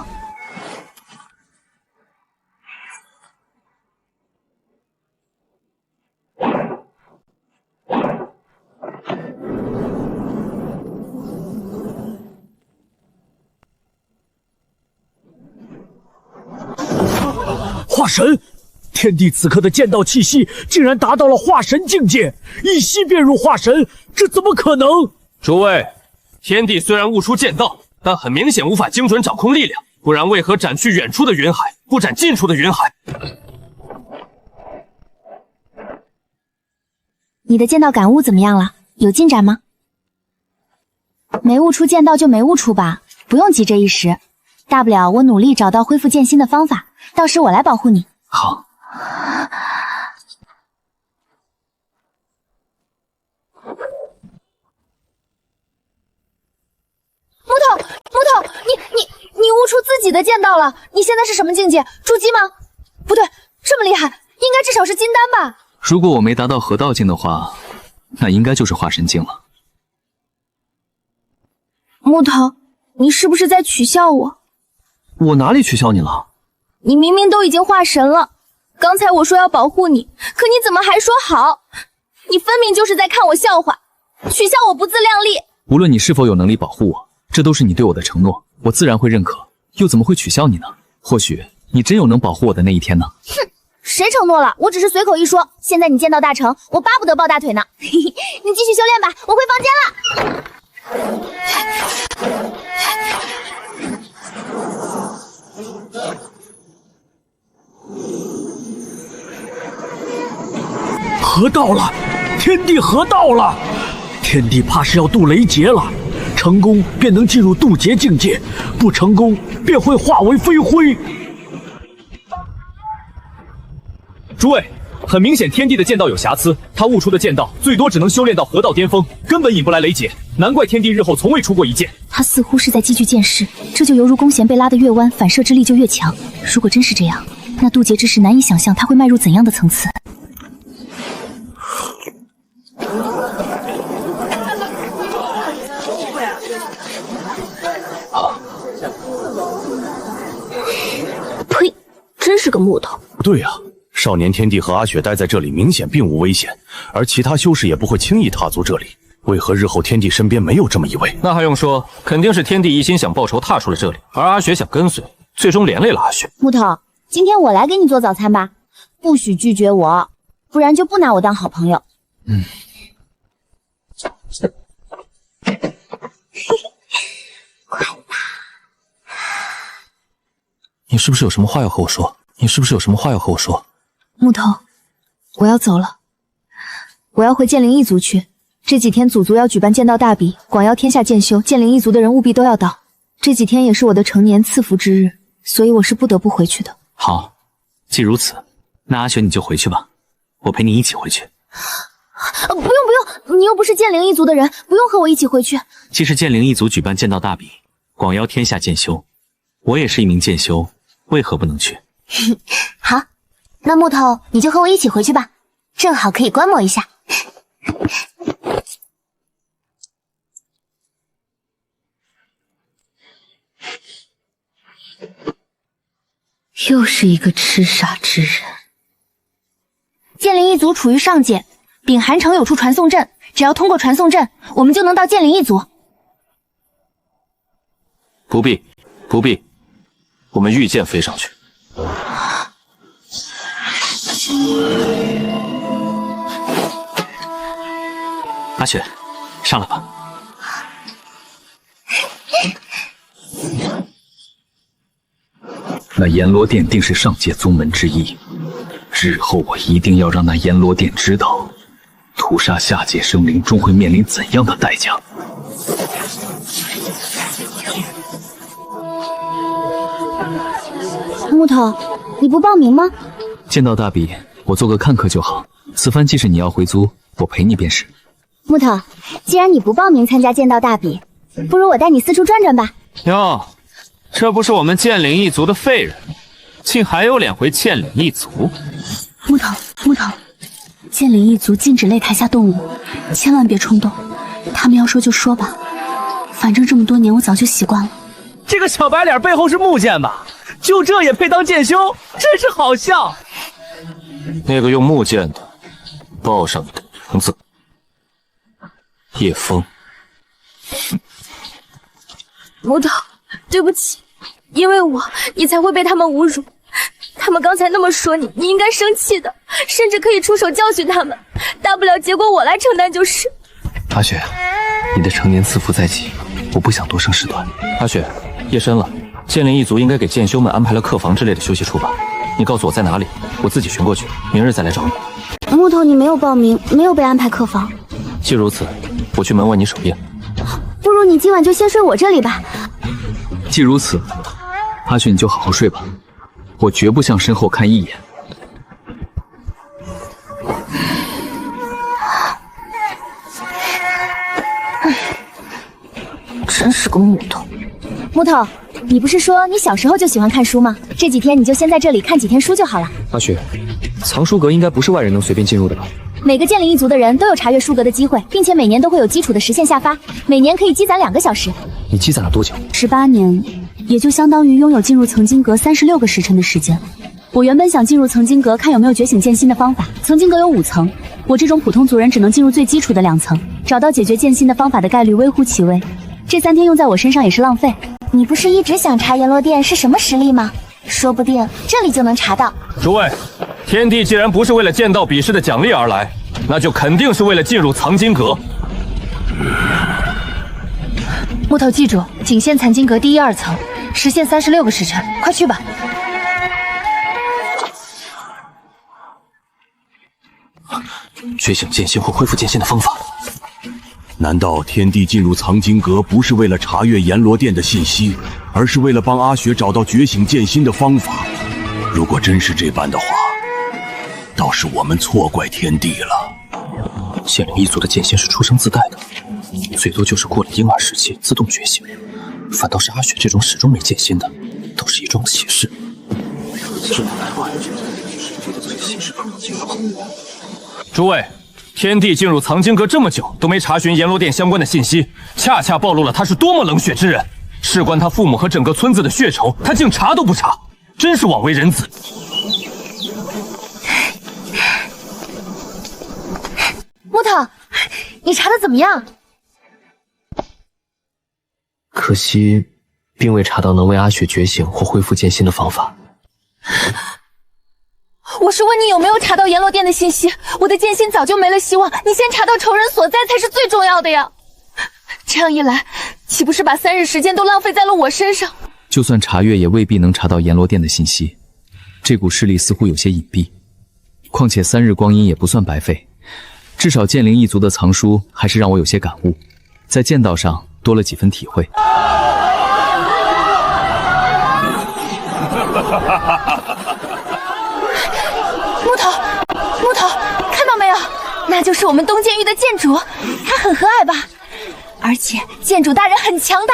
化神！天帝此刻的剑道气息竟然达到了化神境界，一吸便入化神，这怎么可能？诸位，天帝虽然悟出剑道，但很明显无法精准掌控力量，不然为何斩去远处的云海，不斩近处的云海？你的剑道感悟怎么样了？有进展吗？没悟出剑道就没悟出吧，不用急这一时，大不了我努力找到恢复剑心的方法，到时我来保护你。好。的剑道了，你现在是什么境界？筑基吗？不对，这么厉害，应该至少是金丹吧？如果我没达到合道境的话，那应该就是化神境了。木头，你是不是在取笑我？我哪里取笑你了？你明明都已经化神了，刚才我说要保护你，可你怎么还说好？你分明就是在看我笑话，取笑我不自量力。无论你是否有能力保护我，这都是你对我的承诺，我自然会认可，又怎么会取笑你呢？或许你真有能保护我的那一天呢。哼，谁承诺了？我只是随口一说。现在你剑道大成，我巴不得抱大腿呢。嘿嘿，你继续修炼吧，我回房间了。合道了，天地合道了，天地怕是要渡雷劫了。成功便能进入渡劫境界，不成功便会化为飞灰。诸位，很明显天帝的剑道有瑕疵，他悟出的剑道最多只能修炼到合道巅峰，根本引不来雷劫。难怪天帝日后从未出过一剑。他似乎是在积聚剑势，这就犹如弓弦被拉得越弯，反射之力就越强。如果真是这样，那渡劫之时难以想象他会迈入怎样的层次。呸！真是个木头。不对啊，少年天帝和阿雪待在这里，明显并无危险，而其他修士也不会轻易踏足这里。为何日后天帝身边没有这么一位？那还用说，肯定是天帝一心想报仇，踏出了这里，而阿雪想跟随，最终连累了阿雪。木头，今天我来给你做早餐吧，不许拒绝我，不然就不拿我当好朋友。快吧！你是不是有什么话要和我说？木头，我要走了，我要回剑灵一族去。这几天祖族要举办剑道大比，广邀天下剑修，剑灵一族的人务必都要到。这几天也是我的成年赐福之日，所以我是不得不回去的。好，既如此，那阿雪你就回去吧，我陪你一起回去。不用，你又不是剑灵一族的人，不用和我一起回去。既是剑灵一族举办剑道大比，广邀天下剑修，我也是一名剑修，为何不能去？好，那木头你就和我一起回去吧，正好可以观摩一下。又是一个痴傻之人。剑灵一族处于上界，秉寒城有处传送阵，只要通过传送阵，我们就能到剑灵一族。不必，我们御剑飞上去。阿雪，上来吧。那阎罗殿定是上界宗门之一，日后我一定要让那阎罗殿知道，屠杀下界生灵终会面临怎样的代价。木头，你不报名吗？剑道大比，我做个看客就好。此番既是你要回族，我陪你便是。木头，既然你不报名参加剑道大比，不如我带你四处转转吧。哟，这不是我们剑灵一族的废人，竟还有脸回剑灵一族？木头，剑灵一族禁止擂台下动武，千万别冲动。他们要说就说吧，反正这么多年我早就习惯了。这个小白脸背后是木剑吧？就这也配当剑修，真是好笑。那个用木剑的，报上你的名字。叶枫。木头，对不起，因为你才会被他们侮辱。他们刚才那么说你应该生气的，甚至可以出手教训他们，大不了结果我来承担就是。阿雪，你的成年赐福在即，我不想多生事端。阿雪，夜深了，剑灵一族应该给剑修们安排了客房之类的休息处吧？你告诉我在哪里，我自己寻过去，明日再来找你。木头，你没有报名，没有被安排客房。既如此，我去门外你守夜。不如你今晚就先睡我这里吧。既如此，阿雪你就好好睡吧，我绝不向身后看一眼。真是个木头。木头，你不是说你小时候就喜欢看书吗？这几天你就先在这里看几天书就好了。阿雪，藏书阁应该不是外人能随便进入的吧？每个剑灵一族的人都有查阅书阁的机会，并且每年都会有基础的时限下发，每年可以积攒2个小时。你积攒了多久？18年，也就相当于拥有进入曾经阁36个时辰的时间。我原本想进入曾经阁看有没有觉醒剑心的方法，曾经阁有5层，我这种普通族人只能进入最基础的2层，找到解决剑心的方法的概率微乎其微。这3天用在我身上也是浪费。你不是一直想查阎罗殿是什么实力吗？说不定这里就能查到。诸位，天帝既然不是为了剑道比试的奖励而来，那就肯定是为了进入藏经阁。木头，记住，仅限藏经阁第1、2层，时限36个时辰，快去吧。觉醒剑心或恢复剑心的方法。难道天帝进入藏经阁不是为了查阅阎罗殿的信息，而是为了帮阿雪找到觉醒剑心的方法？如果真是这般的话，倒是我们错怪天帝了。剑灵一族的剑心是出生自带的，最多就是过了婴儿时期自动觉醒，反倒是阿雪这种始终没剑心的，都是一桩喜事。诸位，天帝进入藏经阁这么久都没查询阎罗殿相关的信息，恰恰暴露了他是多么冷血之人。事关他父母和整个村子的血仇，他竟查都不查，真是枉为人子。木头，你查的怎么样？可惜，并未查到能为阿雪觉醒或恢复剑心的方法。我是问你有没有查到阎罗殿的信息？我的剑心早就没了希望，你先查到仇人所在才是最重要的呀！这样一来，岂不是把3日时间都浪费在了我身上？就算查阅，也未必能查到阎罗殿的信息。这股势力似乎有些隐蔽，况且3日光阴也不算白费。至少剑灵一族的藏书还是让我有些感悟，在剑道上多了几分体会。木头，看到没有？那就是我们东剑域的剑主，他很和蔼吧？而且剑主大人很强大。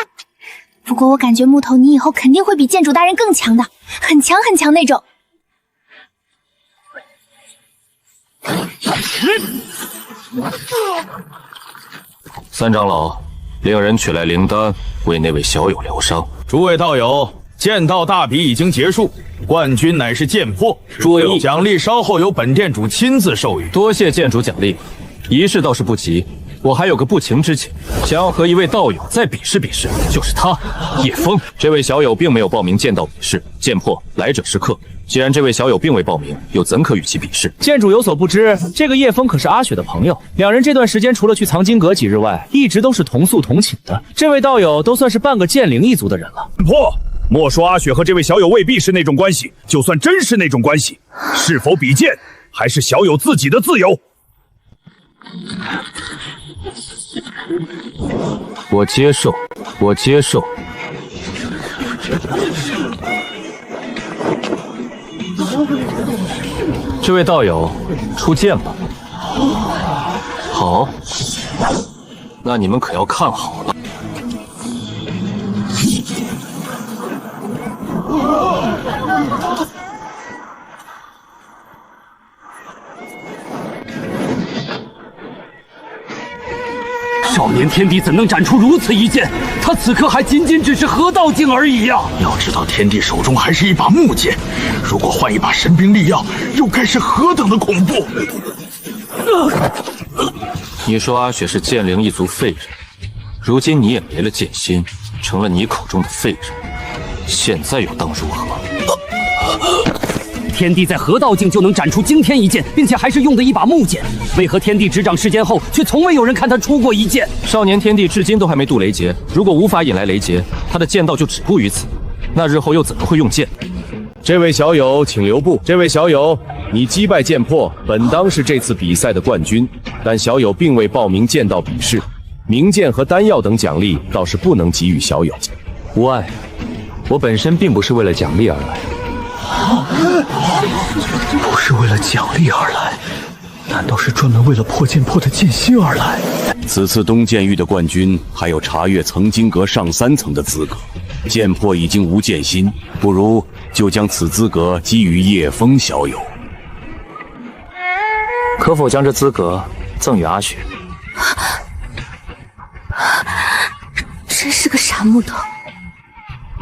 不过我感觉木头你以后肯定会比剑主大人更强的，很强很强那种。3长老，令人取来灵丹，为那位小友疗伤。诸位道友，剑道大比已经结束，冠军乃是剑魄。诸位奖励稍后由本店主亲自授予。多谢剑主奖励，仪式倒是不急，我还有个不情之请，想要和一位道友再比试比试，就是他，叶枫。这位小友并没有报名剑道比试，剑魄来者是客。既然这位小友并未报名，又怎可与其比试？剑主有所不知，这个叶枫可是阿雪的朋友，两人这段时间除了去藏经阁几日外，一直都是同宿同寝的。这位道友都算是半个剑灵一族的人了。破！莫说阿雪和这位小友未必是那种关系，就算真是那种关系，是否比剑还是小友自己的自由。我接受，我接受。这位道友，出剑吧。好，那你们可要看好了。少年天帝怎能展出如此一剑？他此刻还仅仅只是合道境而已呀！要知道，天帝手中还是一把木剑，如果换一把神兵利药，又该是何等的恐怖！你说阿雪是剑灵一族废人，如今你也没了剑心，成了你口中的废人，现在又当如何？天帝在合道境就能展出惊天一剑，并且还是用的一把木剑，为何天帝执掌世间后，却从未有人看他出过一剑？少年天帝至今都还没渡雷劫，如果无法引来雷劫，他的剑道就止步于此，那日后又怎么会用剑？这位小友请留步。这位小友，你击败剑魄，本当是这次比赛的冠军，但小友并未报名剑道比试，名剑和丹药等奖励倒是不能给予小友。无碍，我本身并不是为了奖励而来。不是为了奖励而来，难道是专门为了破剑魄的剑心而来？此次东剑域的冠军还有查阅藏经阁上3层的资格，剑魄已经无剑心，不如就将此资格给予叶枫小友。可否将这资格赠予阿雪？真是个傻木头。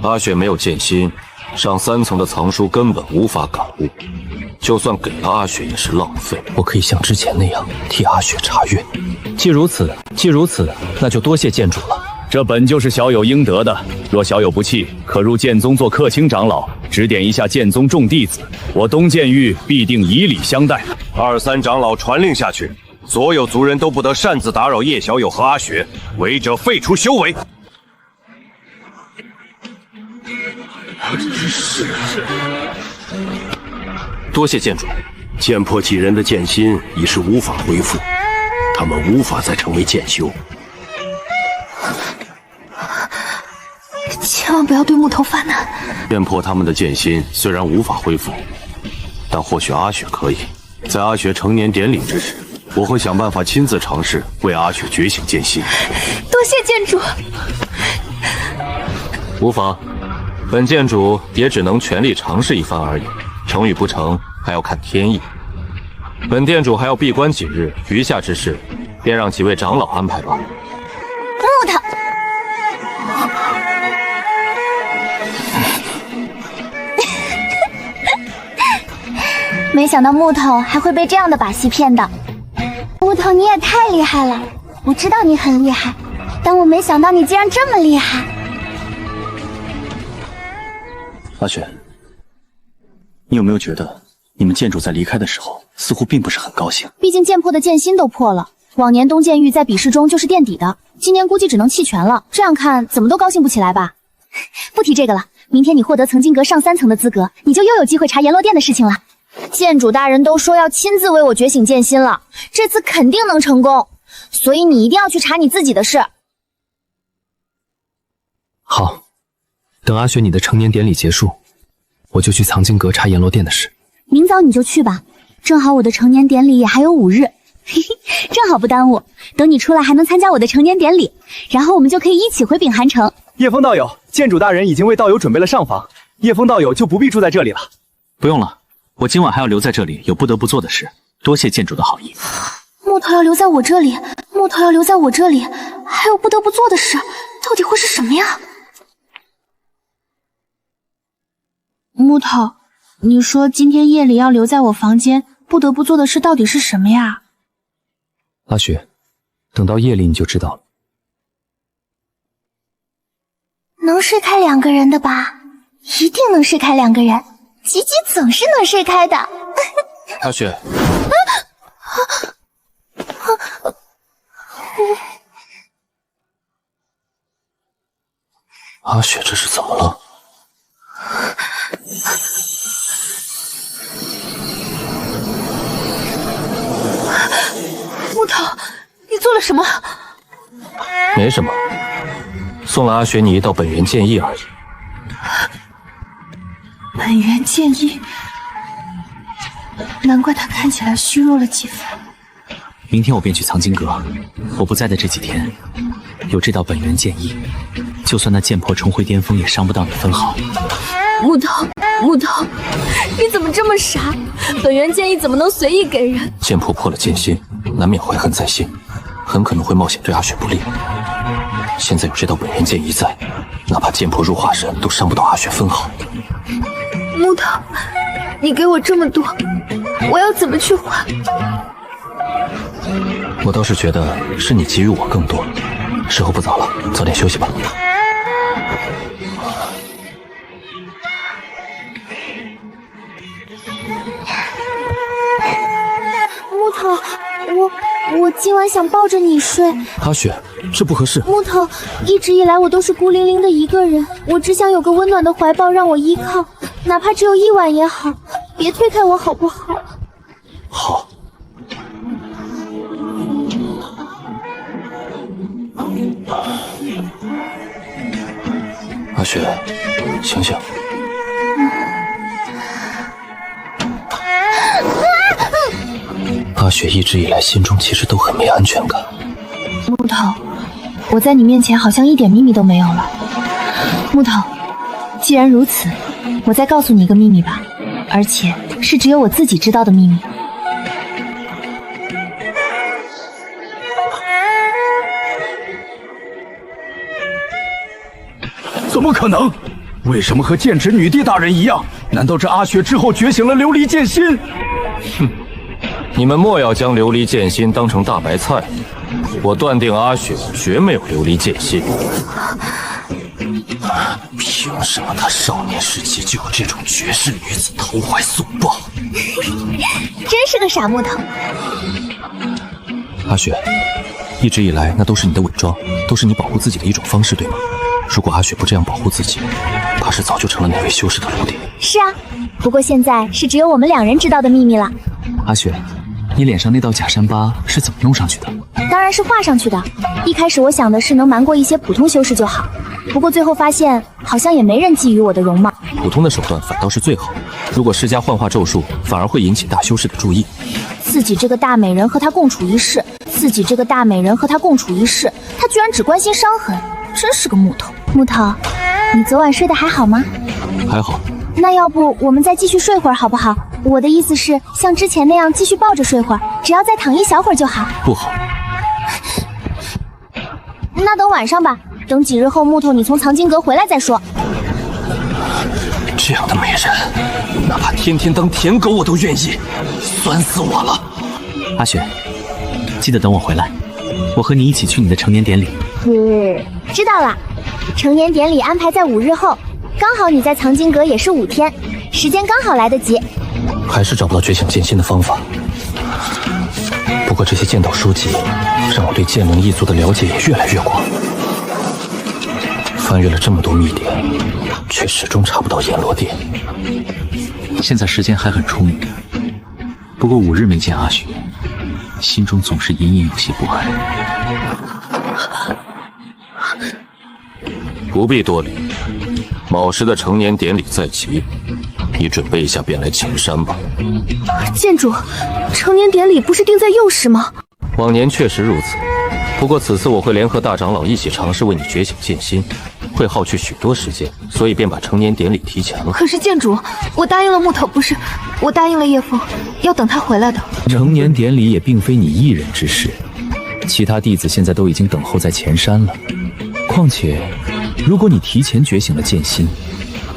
阿雪没有剑心，上3层的藏书根本无法感悟，就算给了阿雪也是浪费。我可以像之前那样替阿雪查阅。既如此，那就多谢剑主了。这本就是小友应得的。若小友不弃，可入剑宗做客卿长老，指点一下剑宗众弟子。我东剑域必定以礼相待。2、3长老传令下去，所有族人都不得擅自打扰叶小友和阿雪，违者废除修为。多谢剑主。剑魄几人的剑心已是无法恢复，他们无法再成为剑修。千万不要对木头发难。剑魄他们的剑心虽然无法恢复，但或许阿雪可以。在阿雪成年典礼之时，我会想办法亲自尝试为阿雪觉醒剑心。多谢剑主。无妨，本剑主也只能全力尝试一番而已，成与不成还要看天意。本店主还要闭关几日，余下之事便让几位长老安排吧。木头，没想到木头还会被这样的把戏骗到。木头，你也太厉害了！我知道你很厉害，但我没想到你竟然这么厉害。阿雪，你有没有觉得你们剑主在离开的时候似乎并不是很高兴？毕竟剑魄的剑心都破了，往年东剑域在比试中就是垫底的，今年估计只能弃权了。这样看怎么都高兴不起来吧？不提这个了，明天你获得曾经阁上3层的资格，你就又有机会查阎罗殿的事情了。剑主大人都说要亲自为我觉醒剑心了，这次肯定能成功，所以你一定要去查你自己的事。好，等阿雪你的成年典礼结束，我就去藏经阁查阎罗殿的事。明早你就去吧，正好我的成年典礼也还有5日，嘿嘿，正好不耽误。等你出来还能参加我的成年典礼，然后我们就可以一起回秉寒城。叶枫道友，剑主大人已经为道友准备了上房，叶枫道友就不必住在这里了。不用了，我今晚还要留在这里，有不得不做的事。多谢剑主的好意。木头要留在我这里，木头要留在我这里，还有不得不做的事，到底会是什么呀？木头，你说今天夜里要留在我房间，不得不做的事到底是什么呀？阿雪，等到夜里你就知道了。能睡开2个人的吧？一定能睡开2个人，吉吉总是能睡开的。阿雪，阿雪这是怎么了？木头，你做了什么？没什么，送了阿雪你一道本源剑意而已。本源剑意，难怪他看起来虚弱了几分。明天我便去藏经阁，我不在的这几天，有这道本源剑意，就算那剑魄重回巅峰，也伤不到你分毫。木头，木头，你怎么这么傻？本源剑意怎么能随意给人？剑魄破了剑心，难免怀恨在心，很可能会冒险对阿雪不利。现在有这道本源剑意在，哪怕剑魄入化神，都伤不到阿雪分毫。木头，你给我这么多，我要怎么去还？我倒是觉得是你给予我更多。时候不早了，早点休息吧。木头，我今晚想抱着你睡。阿雪，这不合适。木头，一直以来我都是孤零零的一个人，我只想有个温暖的怀抱让我依靠，哪怕只有1晚也好，别推开我好不好？好。阿雪，醒醒。阿雪一直以来心中其实都很没安全感。木头，我在你面前好像一点秘密都没有了。木木头，既然如此，我再告诉你一个秘密吧，而且是只有我自己知道的秘密。怎么可能？为什么和剑齿女帝大人一样？难道这阿雪之后觉醒了琉璃剑心？哼，你们莫要将琉璃剑心当成大白菜。我断定阿雪绝没有琉璃剑心。凭什么她少年时期就有这种绝世女子投怀送抱？真是个傻木头。阿雪，一直以来那都是你的伪装，都是你保护自己的一种方式，对吗？如果阿雪不这样保护自己，怕是早就成了那位修士的奴隶。是啊，不过现在是只有我们2人知道的秘密了。阿雪，你脸上那道假山疤是怎么弄上去的？当然是画上去的。一开始我想的是能瞒过一些普通修士就好，不过最后发现好像也没人觊觎我的容貌。普通的手段反倒是最好，如果施加幻化咒术，反而会引起大修士的注意。自己这个大美人和他共处一室，自己这个大美人和他共处一室，他居然只关心伤痕，真是个木头。木头，你昨晚睡得还好吗？还好。那要不我们再继续睡会儿好不好？我的意思是像之前那样继续抱着睡会儿，只要再躺一小会儿就好。不好。那等晚上吧，等几日后木头你从藏经阁回来再说。这样的美人，哪怕天天当舔狗我都愿意，酸死我了。阿雪，记得等我回来，我和你一起去你的成年典礼。知道了，成年典礼安排在5日后，刚好你在藏经阁也是5天，时间刚好来得及。还是找不到觉醒剑心的方法。不过这些剑道书籍让我对剑龙一族的了解也越来越广。翻阅了这么多秘典，却始终查不到阎罗殿。现在时间还很充裕，不过5日没见阿雪，心中总是隐隐有些不安。不必多礼，卯时的成年典礼在即，你准备一下便来请山吧。剑主，成年典礼不是定在幼时吗？往年确实如此，不过此次我会联合大长老一起尝试为你觉醒剑心，会耗去许多时间，所以便把成年典礼提前了。可是剑主，我答应了木头，不是，我答应了叶枫，要等他回来的。成年典礼也并非你一人之事，其他弟子现在都已经等候在前山了。况且，如果你提前觉醒了剑心，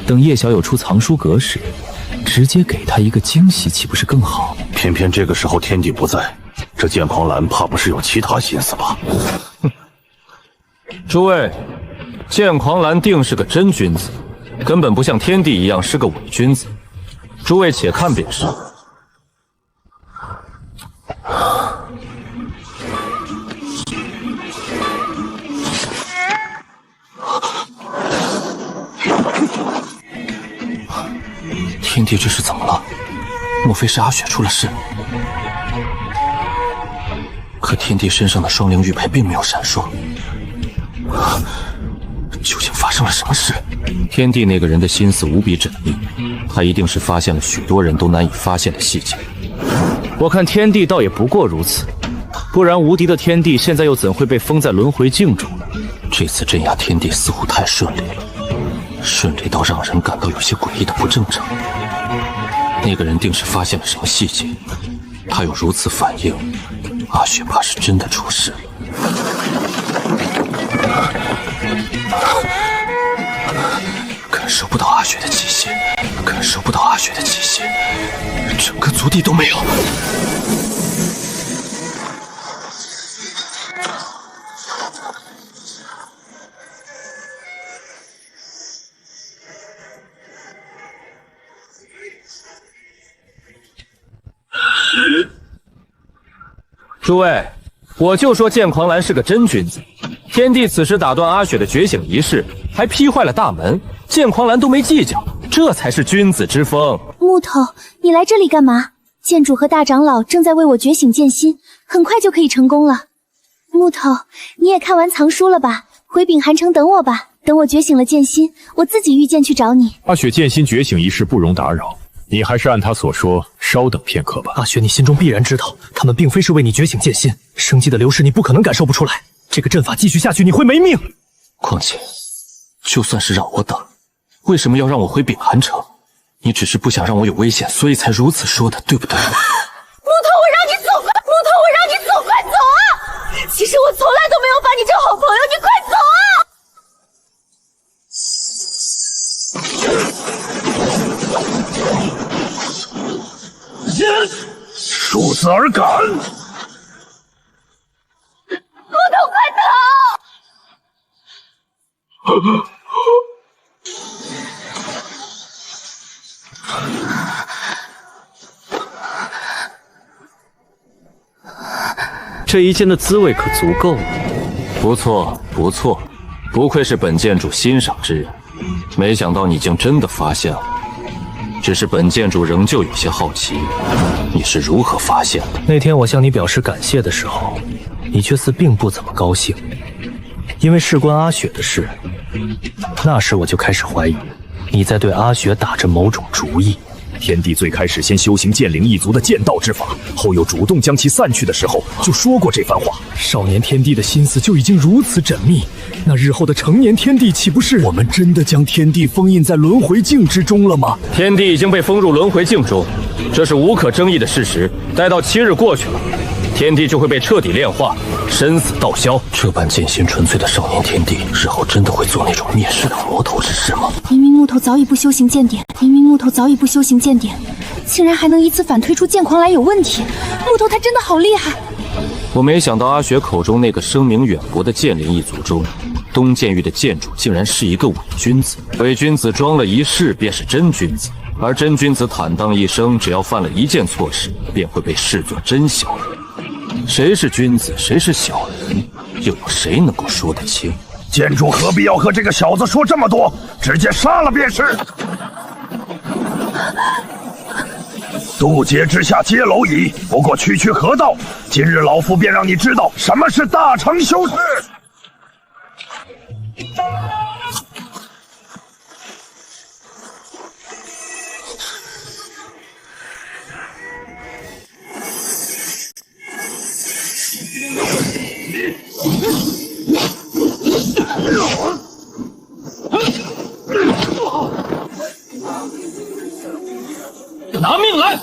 等叶小友出藏书阁时，直接给他一个惊喜，岂不是更好？偏偏这个时候天帝不在，这剑狂澜怕不是有其他心思吧？诸位，剑狂澜定是个真君子，根本不像天帝一样是个伪君子。诸位且看便是。天帝这是怎么了？莫非是阿雪出了事？可天帝身上的双灵玉佩并没有闪烁，究竟发生了什么事？天帝那个人的心思无比缜密，他一定是发现了许多人都难以发现的细节。我看天帝倒也不过如此，不然无敌的天帝现在又怎会被封在轮回境中呢？这次镇压天帝似乎太顺利了，顺利到让人感到有些诡异的不正常。那个人定是发现了什么细节，他有如此反应，阿雪怕是真的出事了。感受不到阿雪的气息，感受不到阿雪的气息，整个族地都没有。诸位，我就说剑狂澜是个真君子。天帝此时打断阿雪的觉醒仪式，还劈坏了大门，剑狂澜都没计较，这才是君子之风。木头，你来这里干嘛？剑主和大长老正在为我觉醒剑心，很快就可以成功了。木头，你也看完藏书了吧？回秉寒城等我吧，等我觉醒了剑心，我自己御剑去找你。阿雪剑心觉醒仪式不容打扰，你还是按他所说，稍等片刻吧。阿雪，你心中必然知道，他们并非是为你觉醒剑心，生机的流逝你不可能感受不出来。这个阵法继续下去，你会没命。况且，就算是让我等，为什么要让我回秉寒城？你只是不想让我有危险，所以才如此说的，对不对？木头，我让你走快！木头，我让你走，快走啊！其实我从来都没有把你当好朋友，你快走啊！数字而赶。木头，快走！这一剑的滋味可足够了。不错，不错，不愧是本剑主欣赏之人。没想到你竟真的发现了。只是本剑主仍旧有些好奇，你是如何发现的？那天我向你表示感谢的时候，你却似并不怎么高兴，因为事关阿雪的事。那时我就开始怀疑，你在对阿雪打着某种主意。天帝最开始先修行剑灵一族的剑道之法，后又主动将其散去的时候，就说过这番话。少年天帝的心思就已经如此缜密，那日后的成年天帝岂不是……我们真的将天帝封印在轮回镜之中了吗？天帝已经被封入轮回镜中，这是无可争议的事实。待到7日过去了，天帝就会被彻底炼化，生死道消。这般剑心纯粹的少年天帝，日后真的会做那种灭世的魔头之事吗？明明木头早已不修行剑典，竟然还能一次反推出剑狂来有问题。木头他真的好厉害！我没想到阿雪口中那个声名远播的剑灵一族中，东剑域的剑主竟然是一个伪君子。伪君子装了一世便是真君子，而真君子坦荡一生，只要犯了一件错事，便会被视作真小人。谁是君子，谁是小人，又有谁能够说得清？剑主何必要和这个小子说这么多？直接杀了便是。渡劫之下皆蝼蚁，不过区区河道。今日老夫便让你知道什么是大成修士。拿命来！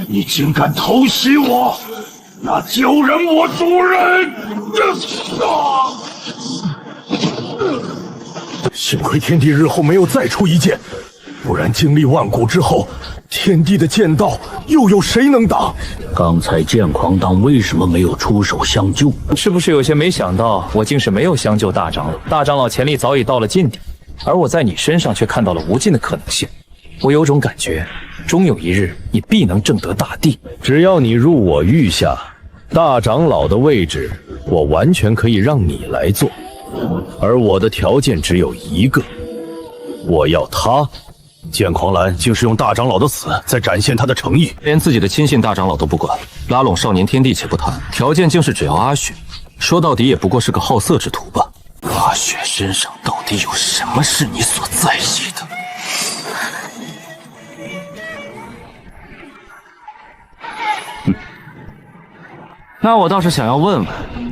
你竟敢偷袭我，那就人我主人！幸亏天帝日后没有再出一剑，不然经历万古之后，天帝的剑道又有谁能挡？刚才剑狂党为什么没有出手相救？是不是有些没想到，我竟是没有相救大长老？大长老潜力早已到了尽点，而我在你身上却看到了无尽的可能性。我有种感觉，终有一日你必能正得大地。只要你入我域下，大长老的位置，我完全可以让你来做。而我的条件只有一个，我要他。剑狂澜竟是用大长老的死在展现他的诚意，连自己的亲信大长老都不管，拉拢少年天帝且不谈，条件竟是只要阿雪。说到底也不过是个好色之徒吧。阿雪身上到底有什么是你所在意的？那我倒是想要问问，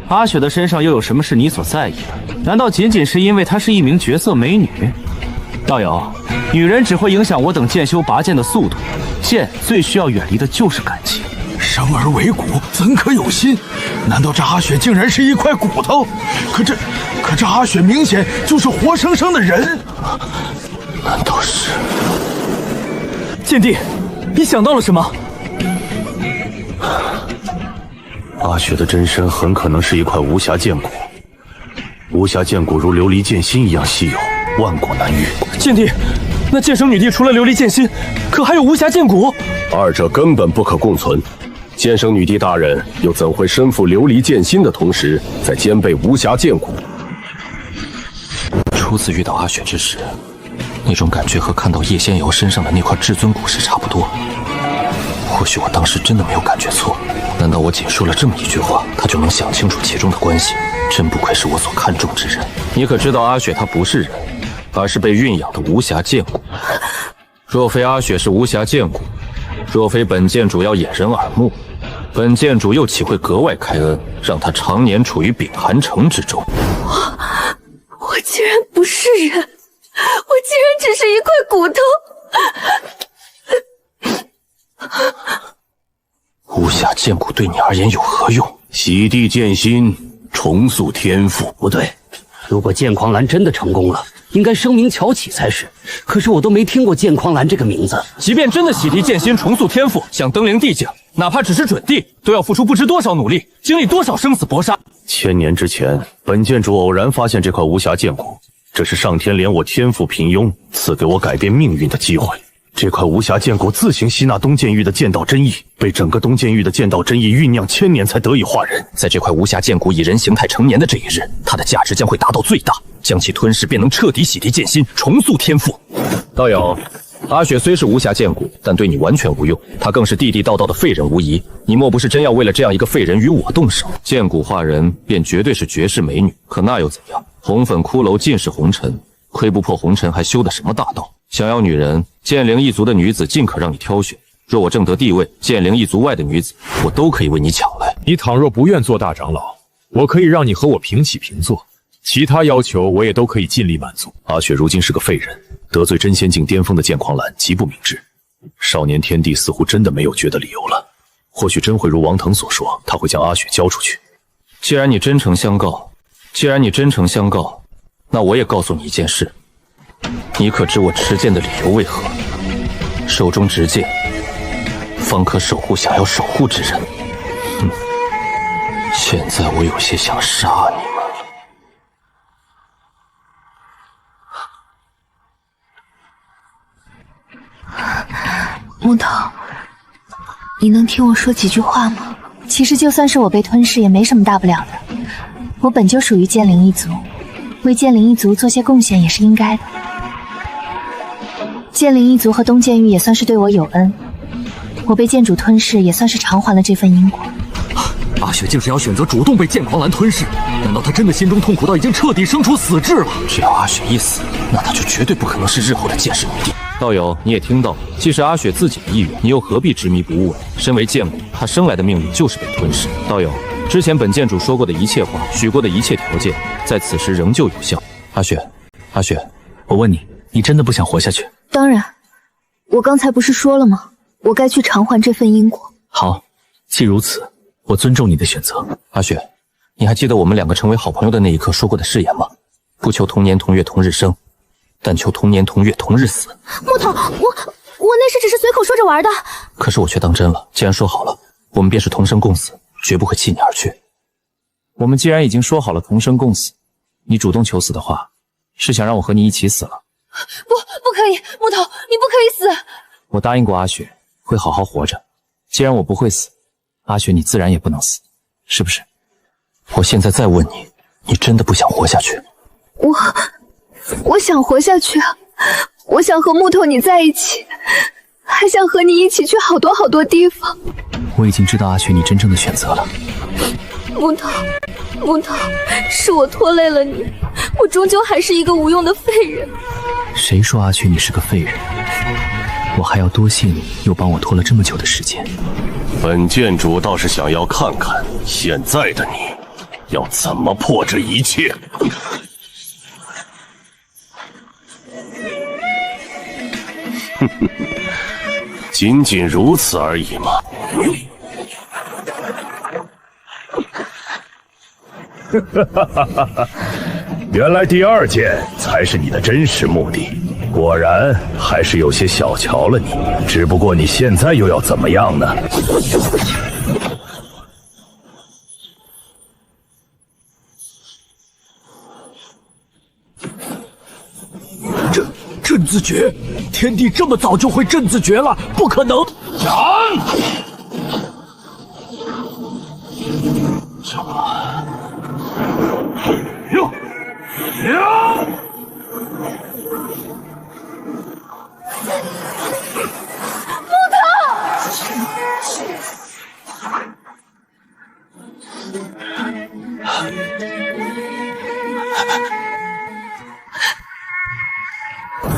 阿雪的身上又有什么是你所在意的？难道仅仅是因为她是一名绝色美女？道友，女人只会影响我等剑修拔剑的速度，剑最需要远离的就是感情。生而为骨，怎可有心？难道这阿雪竟然是一块骨头？可这阿雪明显就是活生生的人，难道是？剑帝，你想到了什么？阿雪的真身很可能是一块无暇剑骨，无暇剑骨如琉璃剑心一样稀有，万古难遇。剑帝，那剑圣女帝除了琉璃剑心，可还有无暇剑骨？二者根本不可共存。剑圣女帝大人又怎会身负琉璃剑心的同时，再兼备无暇剑骨？初次遇到阿雪之时，那种感觉和看到叶仙瑶身上的那块至尊骨是差不多。或许我当时真的没有感觉错，难道我仅说了这么一句话，他就能想清楚其中的关系？真不愧是我所看重之人。你可知道阿雪她不是人，而是被蕴养的无暇剑骨。若非阿雪是无暇剑骨，若非本剑主要掩人耳目，本剑主又岂会格外开恩，让他常年处于秉寒城之中？我竟然不是人，我竟然只是一块骨头。无暇剑骨对你而言有何用？洗涤剑心，重塑天赋。不对，如果剑狂澜真的成功了，应该声名鹊起才是。可是我都没听过剑狂澜这个名字。即便真的洗涤剑心，重塑天赋，想登临帝境，哪怕只是准帝，都要付出不知多少努力，经历多少生死搏杀。千年之前，本剑主偶然发现这块无暇剑骨，这是上天怜我天赋平庸，赐给我改变命运的机会。这块无暇剑骨自行吸纳东剑域的剑道真意，被整个东剑域的剑道真意酝酿千年才得以化人。在这块无暇剑骨以人形态成年的这一日，它的价值将会达到最大，将其吞噬便能彻底洗涤剑心，重塑天赋。道友，阿雪虽是无暇剑骨，但对你完全无用，她更是地地道道的废人无疑。你莫不是真要为了这样一个废人与我动手？剑骨化人便绝对是绝世美女，可那又怎样？红粉骷髅尽是红尘，窥不破红尘还修的什么大道？想要女人，剑灵一族的女子尽可让你挑选。若我正得地位，剑灵一族外的女子，我都可以为你抢来。你倘若不愿做大长老，我可以让你和我平起平坐，其他要求我也都可以尽力满足。阿雪如今是个废人，得罪真仙境巅峰的剑狂澜，极不明智。少年天帝似乎真的没有觉得理由了，或许真会如王腾所说，他会将阿雪交出去。既然你真诚相告，那我也告诉你一件事。你可知我持剑的理由为何？手中执剑，方可守护想要守护之人。现在我有些想杀你们。木头，你能听我说几句话吗？其实就算是我被吞噬，也没什么大不了的。我本就属于剑灵一族，为剑灵一族做些贡献也是应该的。剑灵一族和东剑域也算是对我有恩，我被剑主吞噬也算是偿还了这份因果。阿雪竟是要选择主动被剑狂澜吞噬，难道他真的心中痛苦到已经彻底生出死志了？只要阿雪一死，那他就绝对不可能是日后的剑士女帝。道友，你也听到，既是阿雪自己的意愿，你又何必执迷不悟呢？身为剑骨，他生来的命运就是被吞噬。道友，之前本剑主说过的一切话，许过的一切条件，在此时仍旧有效。阿雪，我问你，你真的不想活下去？当然，我刚才不是说了吗？我该去偿还这份因果。好，既如此，我尊重你的选择。阿雪，你还记得我们两个成为好朋友的那一刻说过的誓言吗？不求同年同月同日生，但求同年同月同日死。木头，我那是只是随口说着玩的。可是我却当真了。既然说好了，我们便是同生共死，绝不会弃你而去。我们既然已经说好了同生共死，你主动求死的话，是想让我和你一起死了？不可以，木头，你不可以死。我答应过阿雪会好好活着，既然我不会死，阿雪你自然也不能死，是不是？我现在再问你，你真的不想活下去？我想活下去啊！我想和木头你在一起，还想和你一起去好多好多地方。我已经知道阿雪你真正的选择了。木头，是我拖累了你，我终究还是一个无用的废人。谁说阿雪你是个废人？我还要多谢你，又帮我拖了这么久的时间。本剑主倒是想要看看现在的你要怎么破这一切。仅仅如此而已嘛。原来第二剑才是你的真实目的，果然还是有些小瞧了你。只不过你现在又要怎么样呢？震字诀，天帝这么早就会震字诀了？不可能！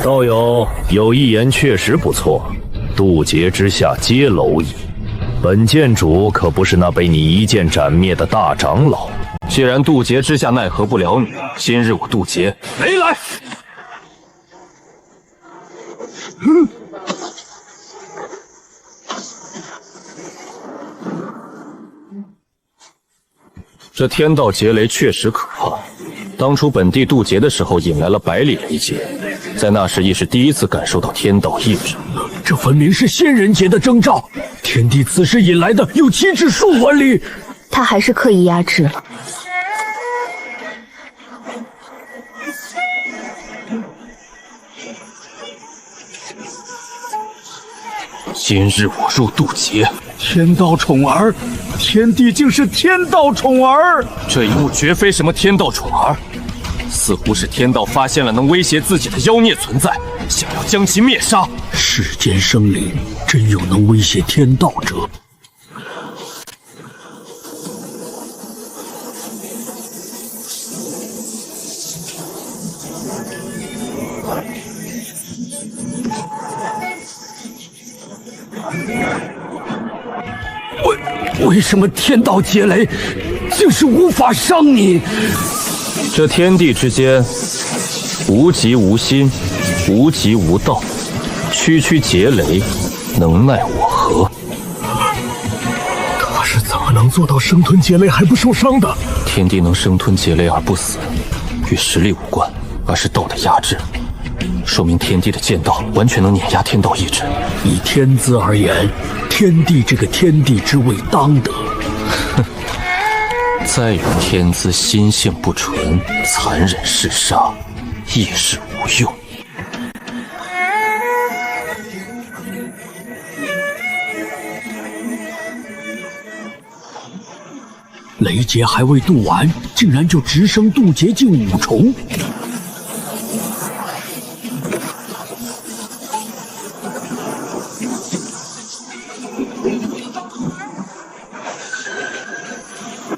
道友有一言确实不错，渡劫之下皆蝼蚁。本剑主可不是那被你一剑斩灭的大长老。既然渡劫之下奈何不了你，今日我渡劫，雷来！这天道劫雷确实可怕。当初本帝渡劫的时候，引来了百里雷劫，在那时亦是第一次感受到天道意志。这分明是仙人劫的征兆。天帝此时引来的有7至数万里。他还是刻意压制了。今日我入渡劫，天道宠儿，天帝竟是天道宠儿！这一幕绝非什么天道宠儿，似乎是天道发现了能威胁自己的妖孽存在，想要将其灭杀。世间生灵，真有能威胁天道者？为什么天道劫雷竟是无法伤你？这天地之间，无极无心，无极无道，区区劫雷，能奈我何？他是怎么能做到生吞劫雷还不受伤的？天帝能生吞劫雷而不死，与实力无关，而是道的压制。说明天帝的剑道完全能碾压天道意志。以天资而言，天帝这个天帝之位当得。哼，再有天资心性不纯，残忍嗜杀，亦是无用。雷劫还未渡完，竟然就直升渡劫境5重。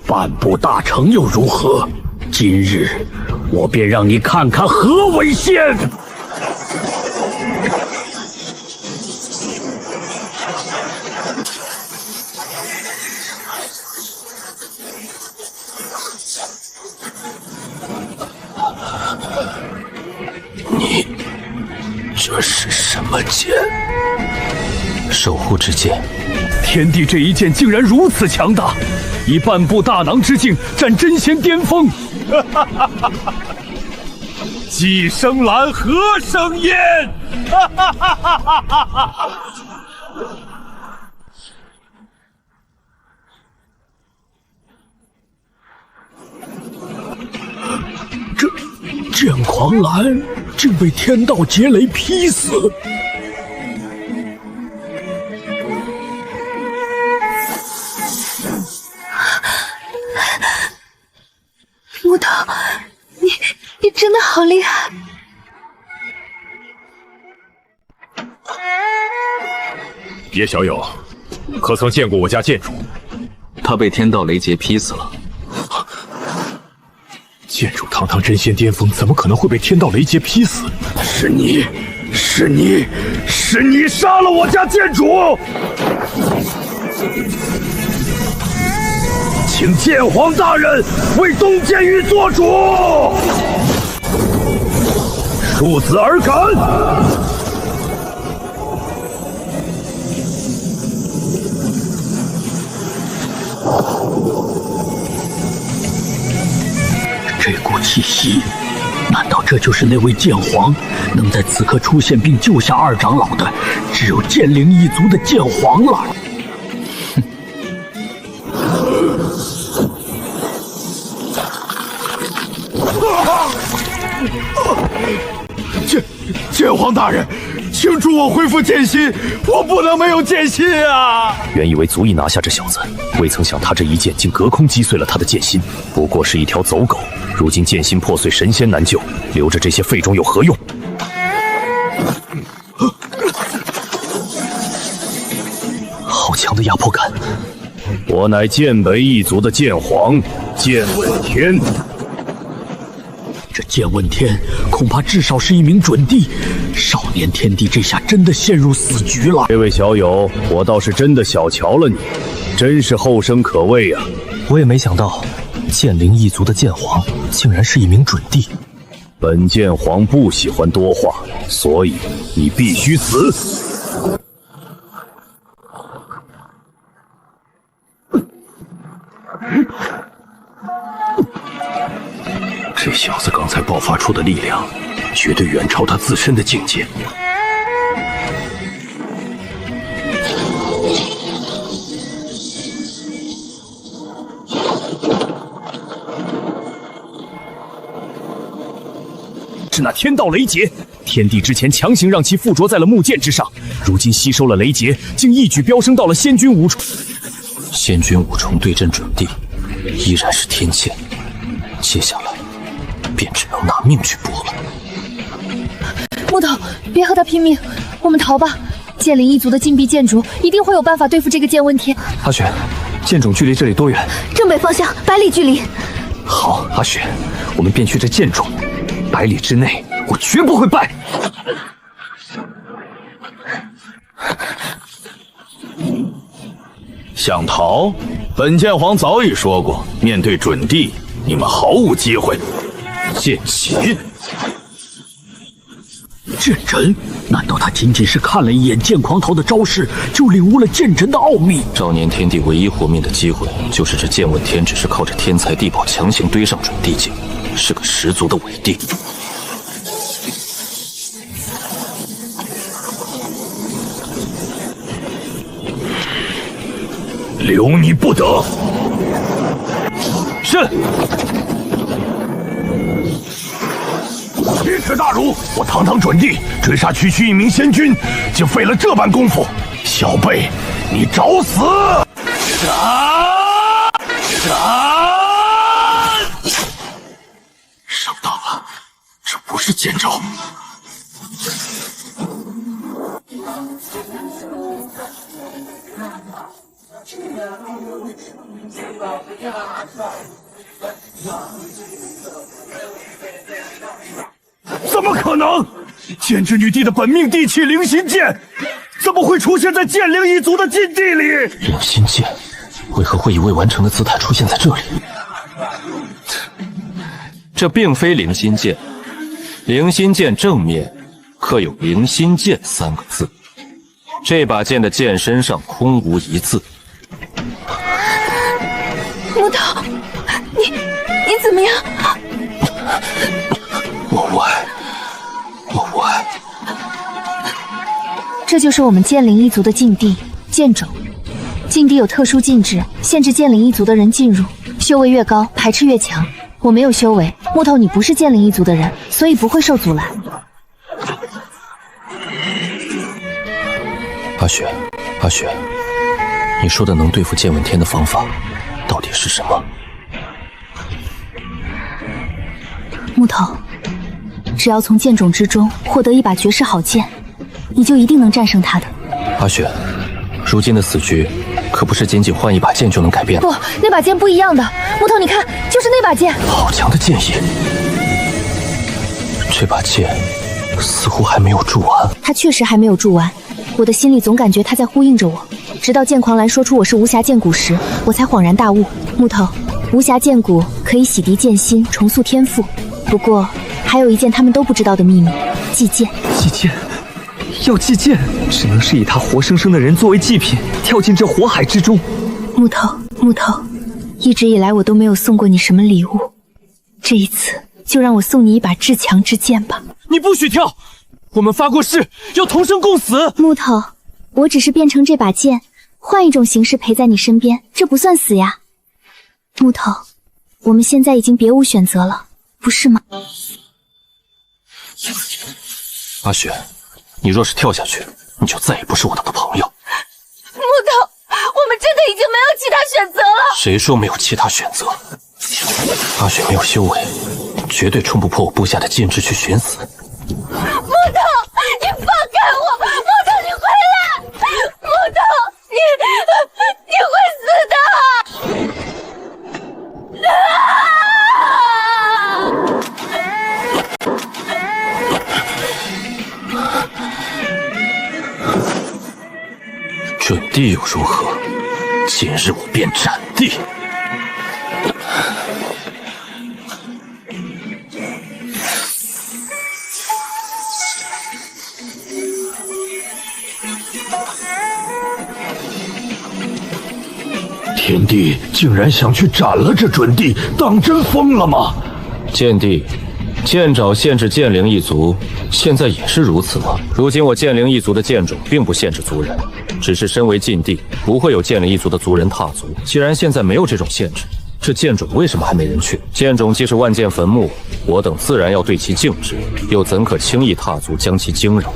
半步大成又如何？今日我便让你看看何为仙！你这是什么剑？守护之剑。天帝这一剑竟然如此强大，以半步大囊之境战真仙巅峰。既生蓝，何生烟？这剑狂澜竟被天道劫雷劈死。木头，你真的好厉害！叶小友，可曾见过我家剑主？他被天道雷劫劈死了。剑主堂堂真仙巅峰，怎么可能会被天道雷劫劈死？是你杀了我家剑主！请剑皇大人为东剑域做主，恕子而感。这股气息，难道这就是那位剑皇？能在此刻出现并救下二长老的，只有剑灵一族的剑皇了。剑皇大人，请助我恢复剑心，我不能没有剑心啊！原以为足以拿下这小子，未曾想他这一剑竟隔空击碎了他的剑心，不过是一条走狗。如今剑心破碎，神仙难救，留着这些废种有何用？好强的压迫感！我乃剑北一族的剑皇，剑问天。这剑问天恐怕至少是一名准帝，少年天帝这下真的陷入死局了。这位小友，我倒是真的小瞧了你，真是后生可畏啊！我也没想到，剑灵一族的剑皇竟然是一名准帝。本剑皇不喜欢多话，所以你必须死。这小子刚才爆发出的力量，绝对远超他自身的境界。是那天道雷劫，天帝之前强行让其附着在了木剑之上，如今吸收了雷劫，竟一举飙升到了仙君五重。仙君五重对阵准帝，依然是天剑，接下来便只能拿命去搏了。木头，别和他拼命，我们逃吧。剑灵一族的禁闭剑主一定会有办法对付这个剑问天。阿雪，剑种距离这里多远？正北方向100里距离。好，阿雪，我们便去这剑种，100里之内，我绝不会败。想逃？本剑皇早已说过，面对准帝，你们毫无机会。剑奇，剑神？难道他仅仅是看了一眼剑狂逃的招式，就领悟了剑神的奥秘？少年天帝唯一活命的机会，就是这剑问天只是靠着天才地宝强行堆上准帝境，是个十足的伪帝。留你不得！是。奇耻大辱！我堂堂准帝追杀区区一名仙君，竟费了这般功夫，小辈，你找死！上当了，这不是剑招。怎么可能？剑之女帝的本命地气灵心剑，怎么会出现在剑灵一族的禁地里？灵心剑为何会以未完成的姿态出现在这里？这并非灵心剑，灵心剑正面刻有灵心剑3个字，这把剑的剑身上空无一字。木头，你怎么样？我无碍。这就是我们剑灵一族的禁地剑种。禁地有特殊禁制，限制剑灵一族的人进入，修为越高，排斥越强。我没有修为，木头，你不是剑灵一族的人，所以不会受阻拦。阿雪，你说的能对付剑问天的方法，到底是什么？木头，只要从剑种之中获得一把绝世好剑，你就一定能战胜他的。阿雪，如今的死局，可不是仅仅换一把剑就能改变的。不，那把剑不一样的。木头，你看，就是那把剑。好强的剑意！这把剑似乎还没有铸完。他确实还没有铸完，我的心里总感觉他在呼应着我。直到剑狂澜说出我是无暇剑骨时，我才恍然大悟。木头，无暇剑骨可以洗涤剑心，重塑天赋。不过，还有一件他们都不知道的秘密：祭剑。祭剑，要祭剑，只能是以他活生生的人作为祭品，跳进这火海之中。木头，一直以来我都没有送过你什么礼物，这一次就让我送你一把至强之剑吧。你不许跳！我们发过誓要同生共死。木头，我只是变成这把剑，换一种形式陪在你身边，这不算死呀。木头，我们现在已经别无选择了，不是吗？阿雪，你若是跳下去，你就再也不是我的朋友。木头，我们真的已经没有其他选择了。谁说没有其他选择？阿雪没有修为，绝对冲不破我布下的禁制去寻死。木头，你放开我！木头，你回来！木头，你会死的！准地又如何？今日我便斩地！天帝竟然想去斩了这准地，当真疯了吗？剑帝，剑爪限制剑灵一族，现在也是如此吗？如今我剑灵一族的剑种并不限制族人，只是身为禁地，不会有剑灵一族的族人踏足。既然现在没有这种限制，这剑种为什么还没人去？剑种既是万剑坟墓，我等自然要对其敬之，又怎可轻易踏足将其惊扰？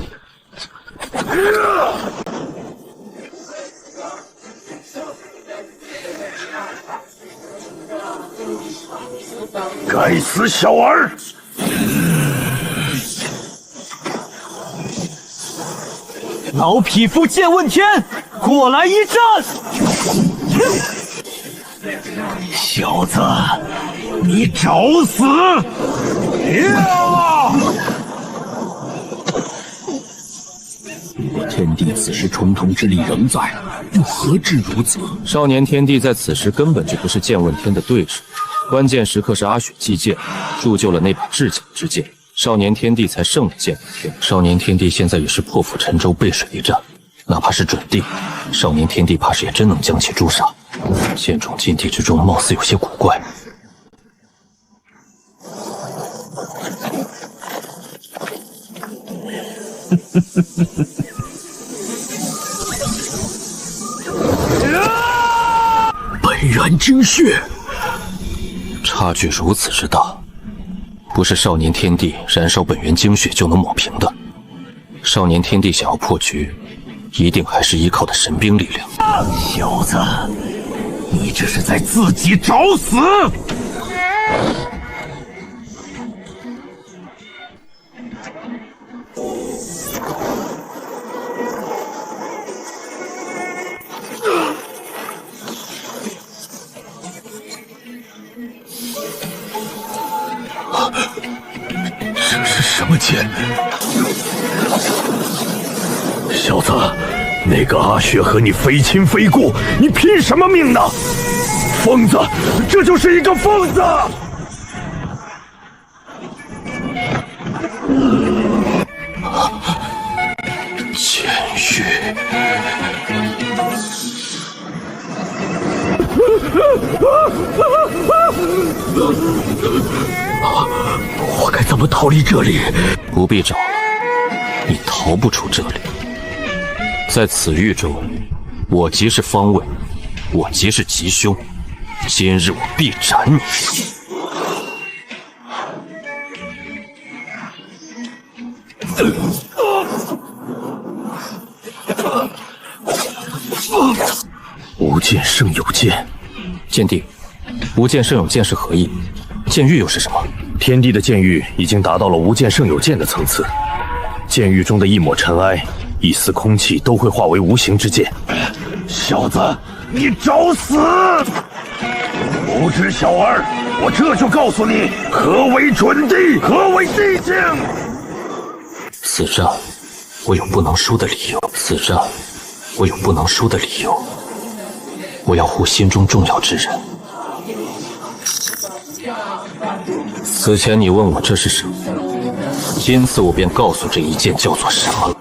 该死小儿！老匹夫剑问天，过来一战！小子，你找死！若天帝此时重瞳之力仍在，又何至如此？少年天帝在此时根本就不是剑问天的对手。关键时刻是阿雪击剑，铸就了那把至强之剑，少年天帝才胜了剑问天。少年天帝现在也是破釜沉舟，背水一战，哪怕是准地，少年天帝怕是也真能将其诛杀。剑种禁地之中，貌似有些古怪。本然精血。差距如此之大，不是少年天帝燃烧本源精血就能抹平的。少年天帝想要破局，一定还是依靠的神兵力量。小子，你这是在自己找死！这是什么剑？小子，那个阿雪和你非亲非故，你拼什么命呢？疯子，这就是一个疯子！剑域。我该怎么逃离这里？不必找，你逃不出这里。在此域中，我即是方位，我即是吉凶。今日我必斩你！无剑胜有剑，剑帝，无剑胜有剑是何意？剑域又是什么？天帝的剑域已经达到了无剑胜有剑的层次，剑域中的一抹尘埃、一丝空气都会化为无形之剑。小子，你找死！无知小儿，我这就告诉你何为准地，何为地境。此战我有不能输的理由，此战我有不能输的理由。我要护心中重要之人。此前你问我这是什么，今次我便告诉这一剑叫做什么。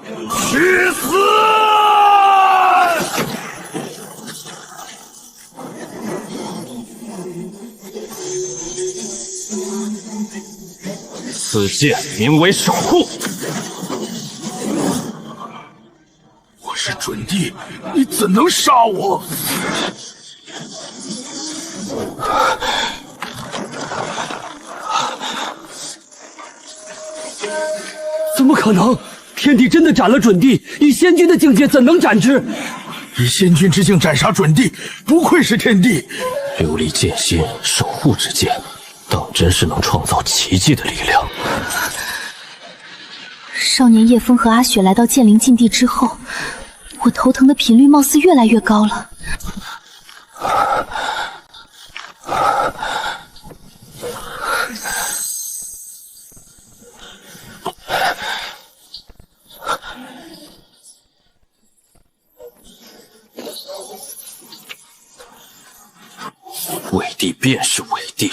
去死！此剑名为守护。我是准地，你怎能杀我？怎么可能？天帝真的斩了准地，以仙君的境界怎能斩之？以仙君之境斩杀准地，不愧是天帝。琉璃剑心，守护之剑，当真是能创造奇迹的力量。少年叶枫和阿雪来到剑灵禁地之后，我头疼的频率貌似越来越高了。帝便是伪帝，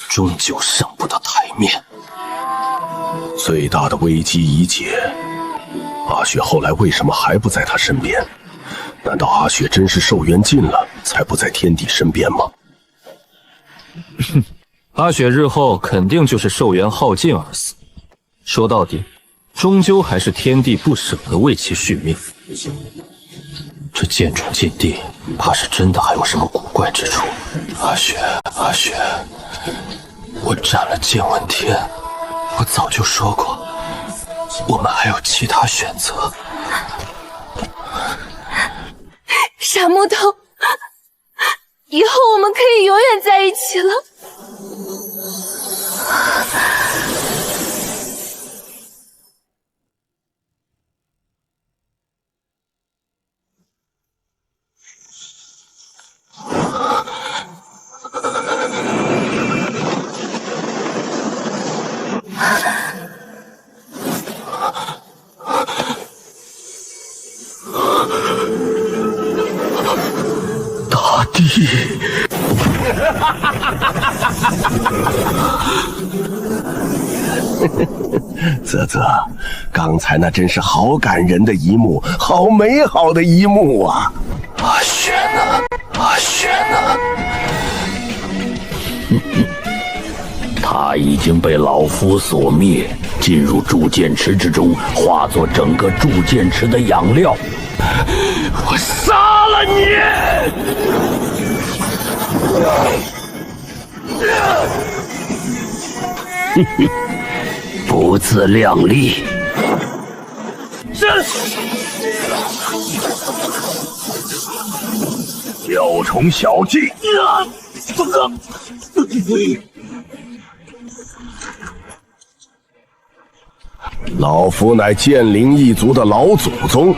终究上不到台面。最大的危机已解，阿雪后来为什么还不在他身边？难道阿雪真是寿元尽了，才不在天帝身边吗？哼，阿雪日后肯定就是寿元耗尽而死。说到底，终究还是天帝不舍得为其续命。这剑种禁地，怕是真的还有什么古怪之处。阿雪，阿雪，我斩了剑问天，我早就说过，我们还有其他选择。傻木头，以后我们可以永远在一起了。大帝，啧啧，刚才那真是好感人的一幕，好美好的一幕啊！阿雪呢？阿雪呢？他已经被老夫所灭，进入铸剑池之中，化作整个铸剑池的养料。我杀了你！不自量力！雕虫小技！老夫乃剑灵一族的老祖宗，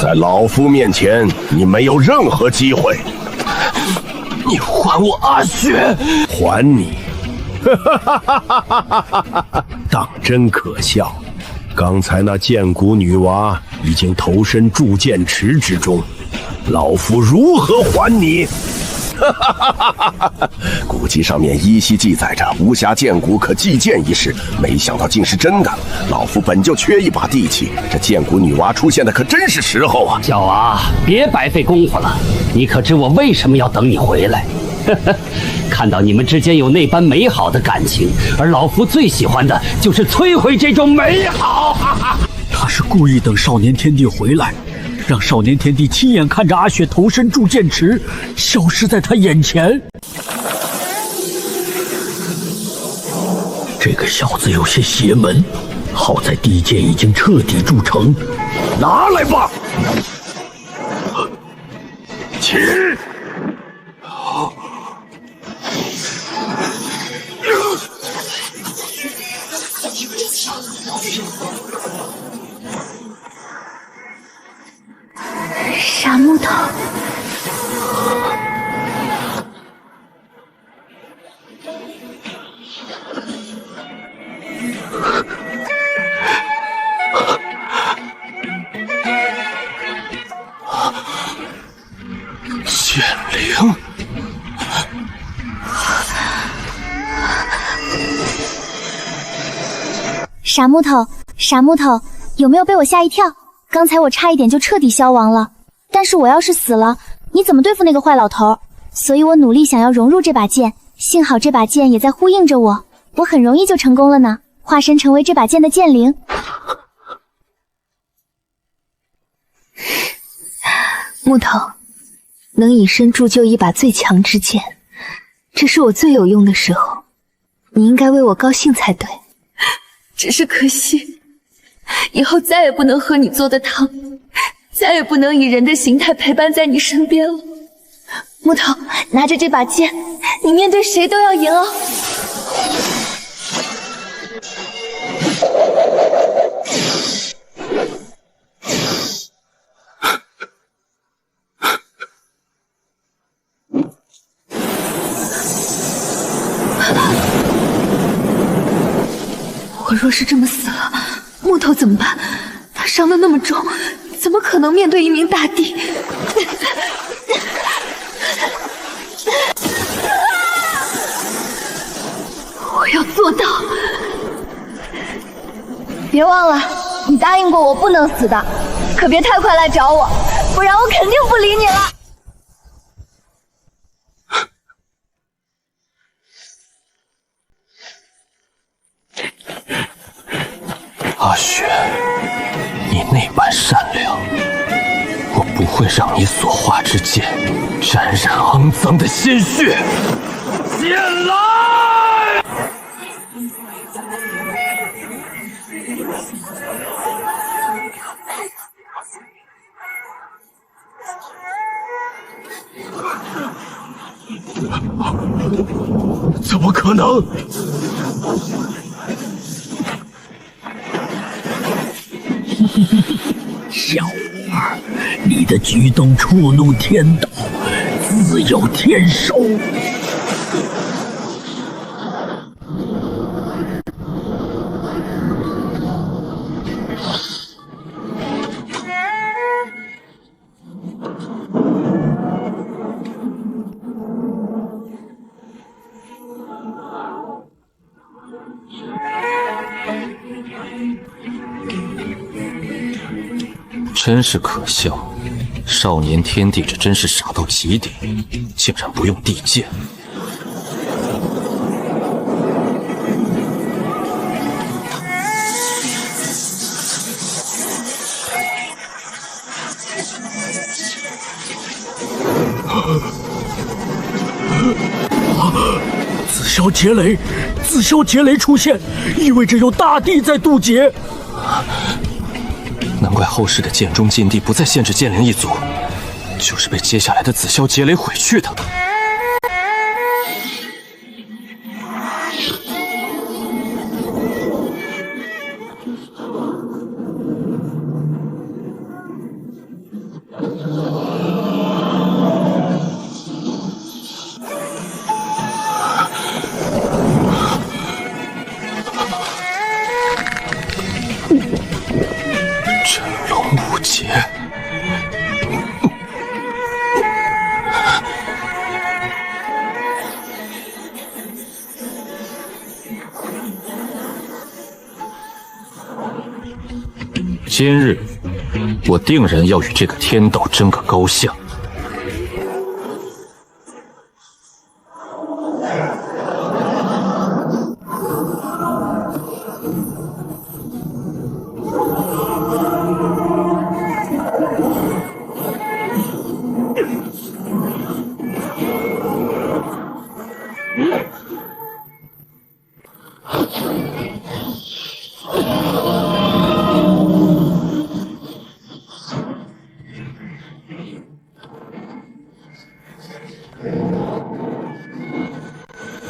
在老夫面前，你没有任何机会。你还我阿雪！还你！当真可笑！刚才那剑骨女娃已经投身铸剑池之中，老夫如何还你？古籍上面依稀记载着无暇剑骨可祭剑一事，没想到竟是真的。老夫本就缺一把地气，这剑骨女娃出现的可真是时候啊！小娃，别白费功夫了，你可知我为什么要等你回来？看到你们之间有那般美好的感情，而老夫最喜欢的就是摧毁这种美好。他是故意等少年天帝回来，让少年天帝亲眼看着阿雪投身铸剑池，消失在他眼前。这个小子有些邪门，好在地剑已经彻底铸成，拿来吧！起！傻木头，剑灵。傻木头，傻木头，有没有被我吓一跳？刚才我差一点就彻底消亡了，但是我要是死了，你怎么对付那个坏老头？所以我努力想要融入这把剑，幸好这把剑也在呼应着我，我很容易就成功了呢，化身成为这把剑的剑灵。木头，能以身铸就一把最强之剑，这是我最有用的时候，你应该为我高兴才对。只是可惜，以后再也不能喝你做的汤，再也不能以人的形态陪伴在你身边了。木头，拿着这把剑，你面对谁都要赢哦。我若是这么死了，木头怎么办？他伤得那么重，怎么可能面对一名大帝？做到。别忘了，你答应过我不能死的，可别太快来找我，不然我肯定不理你了。阿雪，你那般善良，我不会让你所化之剑沾染肮脏的鲜血。剑来！怎么可能？小娃，你的举动触怒天道，自有天收。真是可笑，少年天帝这真是傻到极点，竟然不用地剑。紫霄劫雷，紫霄劫雷出现，意味着有大地在渡劫。难怪后世的剑中禁地不再限制剑灵一族，就是被接下来的紫霄劫雷毁去的。今日，我定然要与这个天道争个高下。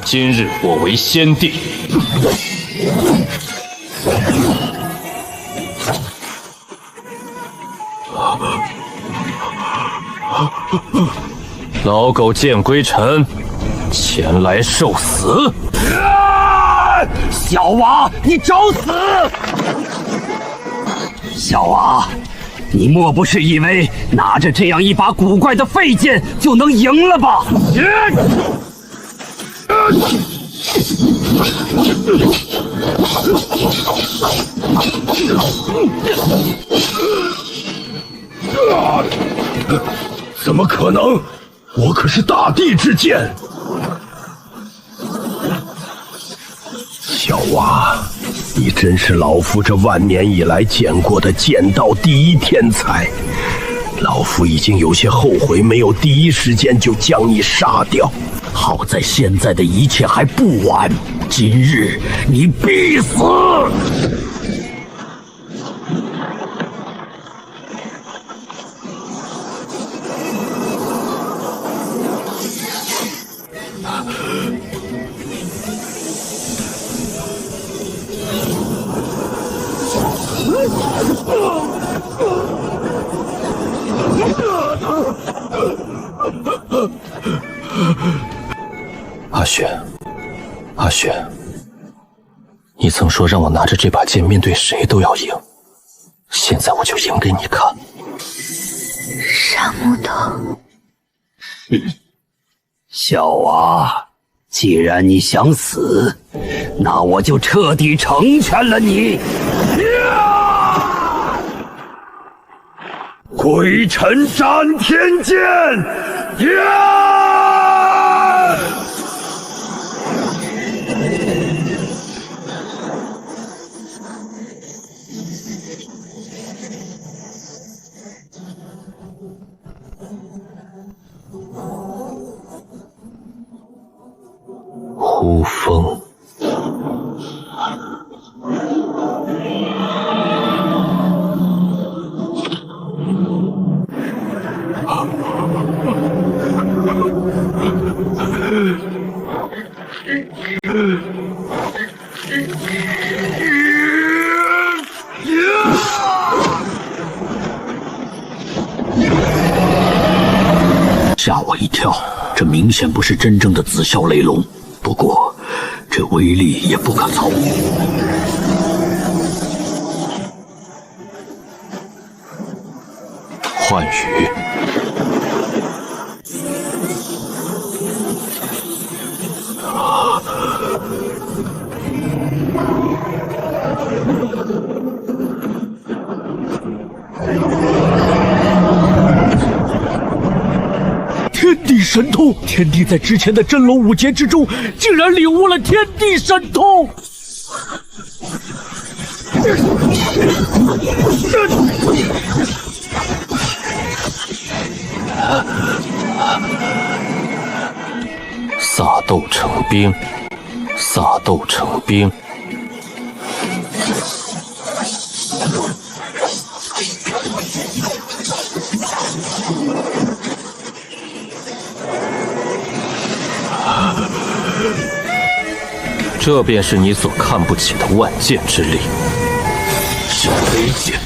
今日我为先帝，老狗见归尘，前来受死！小娃，你找死！小娃，你莫不是以为拿着这样一把古怪的废剑就能赢了吧？怎么可能？我可是大地之剑！小娃，你真是老夫这万年以来见过的剑道第一天才。老夫已经有些后悔，没有第一时间就将你杀掉。好在现在的一切还不晚，今日你必死！阿雪，阿雪，你曾说让我拿着这把剑面对谁都要赢，现在我就赢给你看。杀木头，小娃，既然你想死，那我就彻底成全了你。鬼尘斩天剑！呼风。吓我一跳，这明显不是真正的紫霄雷龙，不过这威力也不可操。幻羽，天地神通！天帝在之前的真龙五劫之中，竟然领悟了天地神通！撒豆成兵，撒豆成兵。这便是你所看不起的万剑之力。小飞剑。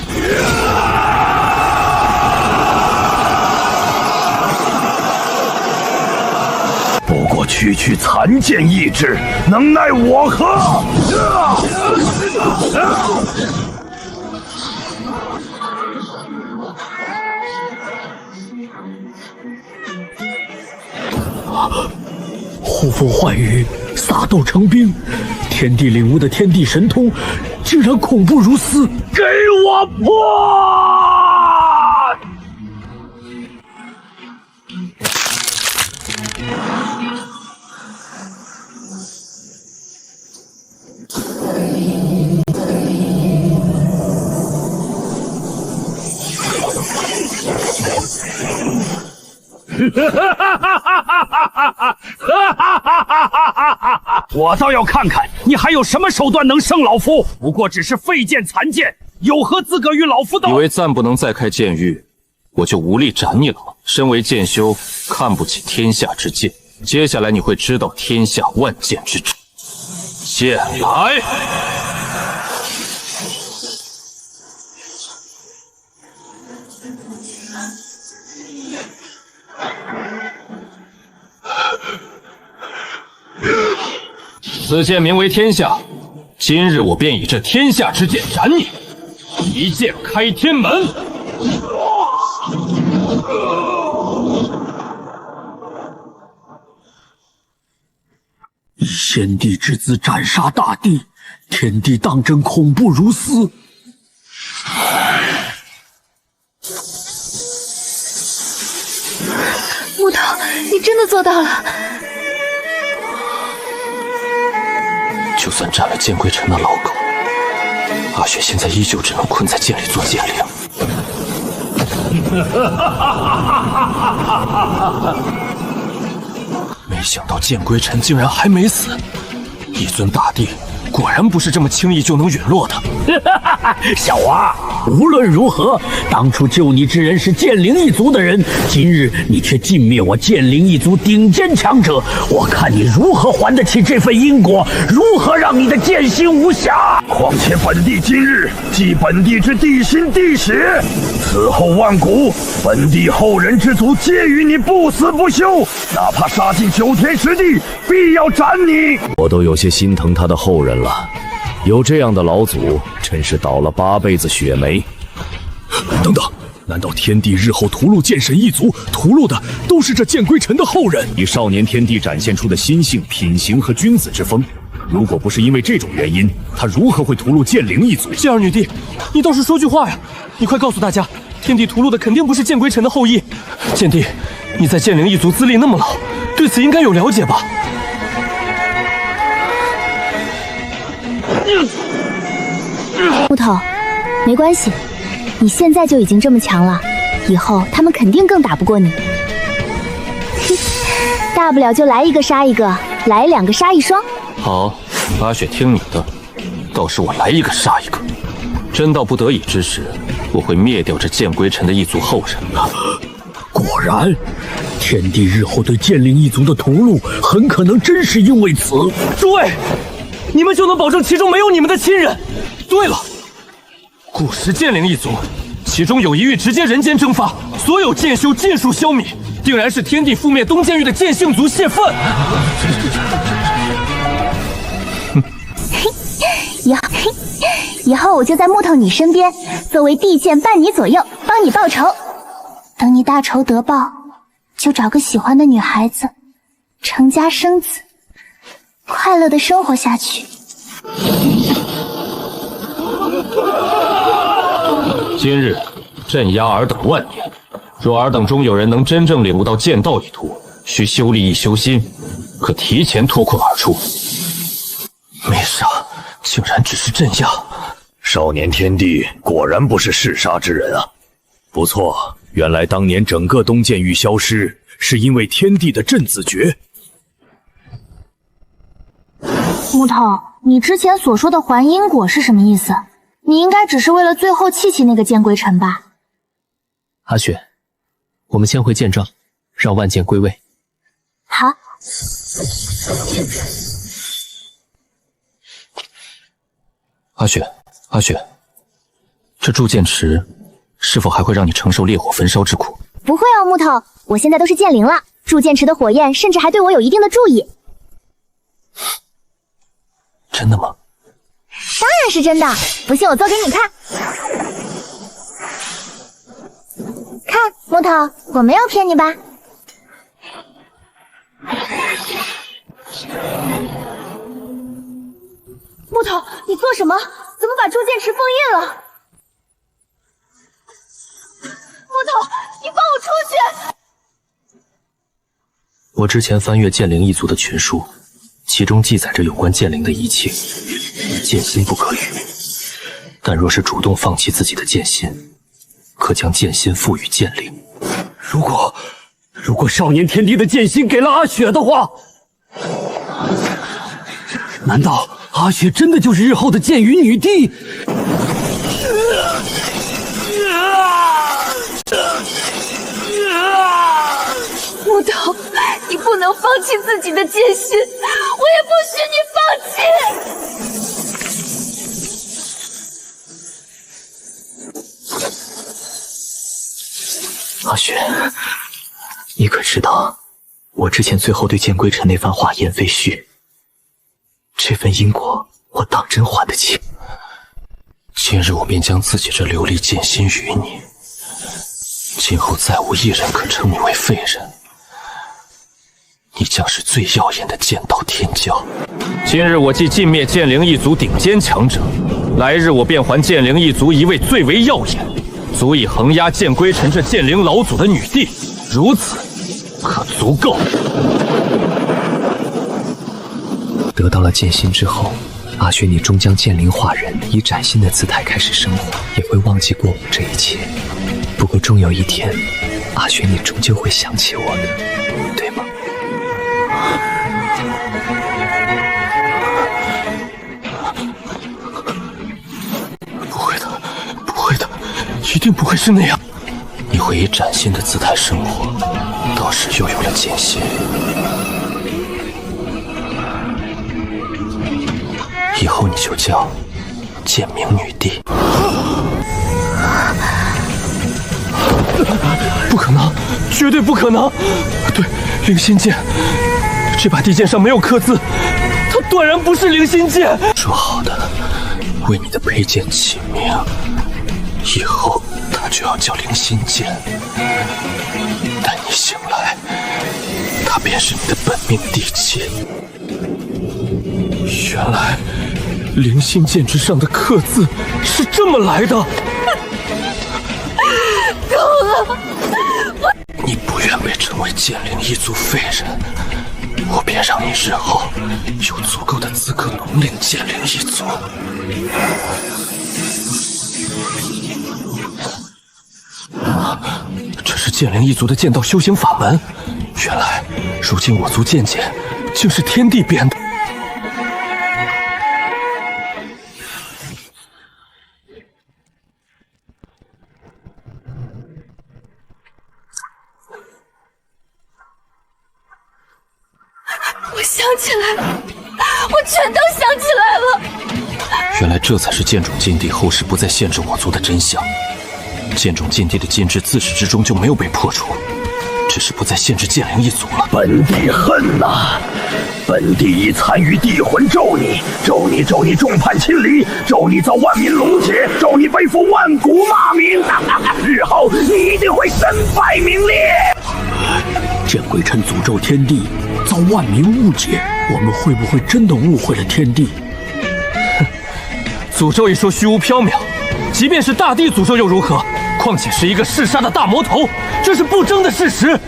不过区区残剑一支，能奈我何？呼风唤雨，撒豆成兵，天地领悟的天地神通，竟然恐怖如斯！给我破！我倒要看看你还有什么手段能胜老夫！不过只是废剑残剑，有何资格与老夫斗？以为暂不能再开剑狱，我就无力斩你了吗？身为剑修，看不起天下之剑，接下来你会知道天下万剑之主。剑来！此剑名为天下，今日我便以这天下之剑斩你，一剑开天门。以先帝之姿斩杀大地，天地当真恐怖如斯。木头，你真的做到了。就算斩了剑归尘的老狗，阿雪现在依旧只能困在剑里做剑灵。没想到剑归尘竟然还没死，一尊大帝果然不是这么轻易就能陨落的。小娃，无论如何，当初救你之人是剑灵一族的人，今日你却尽灭我剑灵一族顶尖强者，我看你如何还得起这份因果，如何让你的剑心无瑕？况且本帝今日继本帝之帝心帝血，此后万古，本帝后人之族皆与你不死不休，哪怕杀尽九天十地，必要斩你！我都有些心疼他的后人了。有这样的老祖，真是倒了8辈子血霉。等等，难道天帝日后屠戮剑神一族，屠戮的都是这剑归尘的后人？以少年天帝展现出的心性、品行和君子之风，如果不是因为这种原因，他如何会屠戮剑灵一族？剑儿女帝，你倒是说句话呀！你快告诉大家，天帝屠戮的肯定不是剑归尘的后裔。剑帝，你在剑灵一族资历那么老，对此应该有了解吧？木头，没关系，你现在就已经这么强了，以后他们肯定更打不过你。大不了就来一个杀一个，来2个杀1双。好，阿雪听你的，倒是我来一个杀一个。真到不得已之时，我会灭掉这剑归尘的一族后人。果然，天帝日后对剑灵一族的屠戮，很可能真是因为此。诸位，你们就能保证其中没有你们的亲人？对了，古时剑灵一族，其中有一域直接人间蒸发，所有剑修尽数消弭，定然是天帝覆灭东剑域的剑姓族泄愤。以后我就在木头你身边，作为地剑伴你左右，帮你报仇。等你大仇得报，就找个喜欢的女孩子，成家生子，快乐的生活下去。今日镇压尔等万年，若尔等中有人能真正领悟到剑道一途，需修力一修心，可提前脱困而出。没杀，竟然只是镇压。少年天帝果然不是嗜杀之人啊！不错，原来当年整个东剑域消失，是因为天帝的镇子诀。木头，你之前所说的还因果是什么意思？你应该只是为了最后弃那个剑归尘吧？阿雪，我们先回剑帐，让万剑归位。好。阿雪，这铸剑池是否还会让你承受烈火焚烧之苦？不会哦，木头，我现在都是剑灵了，铸剑池的火焰甚至还对我有一定的注意。真的吗？当然是真的，不信我做给你看。看，木头，我没有骗你吧？木头，你做什么？怎么把铸剑池封印了？木头，你放我出去！我之前翻阅剑灵一族的群书，其中记载着有关剑灵的一切，剑心不可与。但若是主动放弃自己的剑心，可将剑心赋予剑灵。如果少年天帝的剑心给了阿雪的话，难道阿雪真的就是日后的剑羽女帝？木头，你不能放弃自己的剑心，我也不许你放弃。阿雪，你可知道，我之前最后对剑归尘那番话言非虚，这份因果我当真还得清。今日我便将自己这琉璃剑心与你，今后再无一人可称你为废人，你将是最耀眼的剑道天骄。今日我既尽灭剑灵一族顶尖强者，来日我便还剑灵一族一位最为耀眼，足以横压剑归尘这剑灵老祖的女帝，如此可足够。得到了剑心之后，阿雪你终将剑灵化人，以崭新的姿态开始生活，也会忘记过往这一切。不过终有一天，阿雪你终究会想起我的，对吗？不会的，不会的，一定不会是那样。你会以崭新的姿态生活，到时又有了剑心。以后你就叫剑明女帝。不可能，绝对不可能！对，灵心剑，这把地剑上没有刻字，它断然不是灵心剑。说好的为你的佩剑起名，以后它他就要叫灵心剑。待你醒来，他便是你的本命地契。原来灵心剑之上的刻字是这么来的。够了！你不愿被称为剑灵一族废人，我便让你日后有足够的资格统领剑灵一族。这是剑灵一族的剑道修行法门，原来如今我族剑剑竟是天帝编的。我想起来了，我全都想起来了。原来这才是剑种禁地后世不再限制我族的真相。剑种禁地的禁制自始至终就没有被破除，只是不再限制剑灵一族了。本帝恨呐！本帝已参与帝魂咒你，咒你众叛亲离，咒你遭万民龙劫，咒你背负万古骂名。日后你一定会身败名裂。见鬼臣诅咒天地，遭万民误解，我们会不会真的误会了天地？诅咒一说虚无缥缈，即便是大帝诅咒又如何？况且是一个嗜杀的大魔头，这是不争的事实。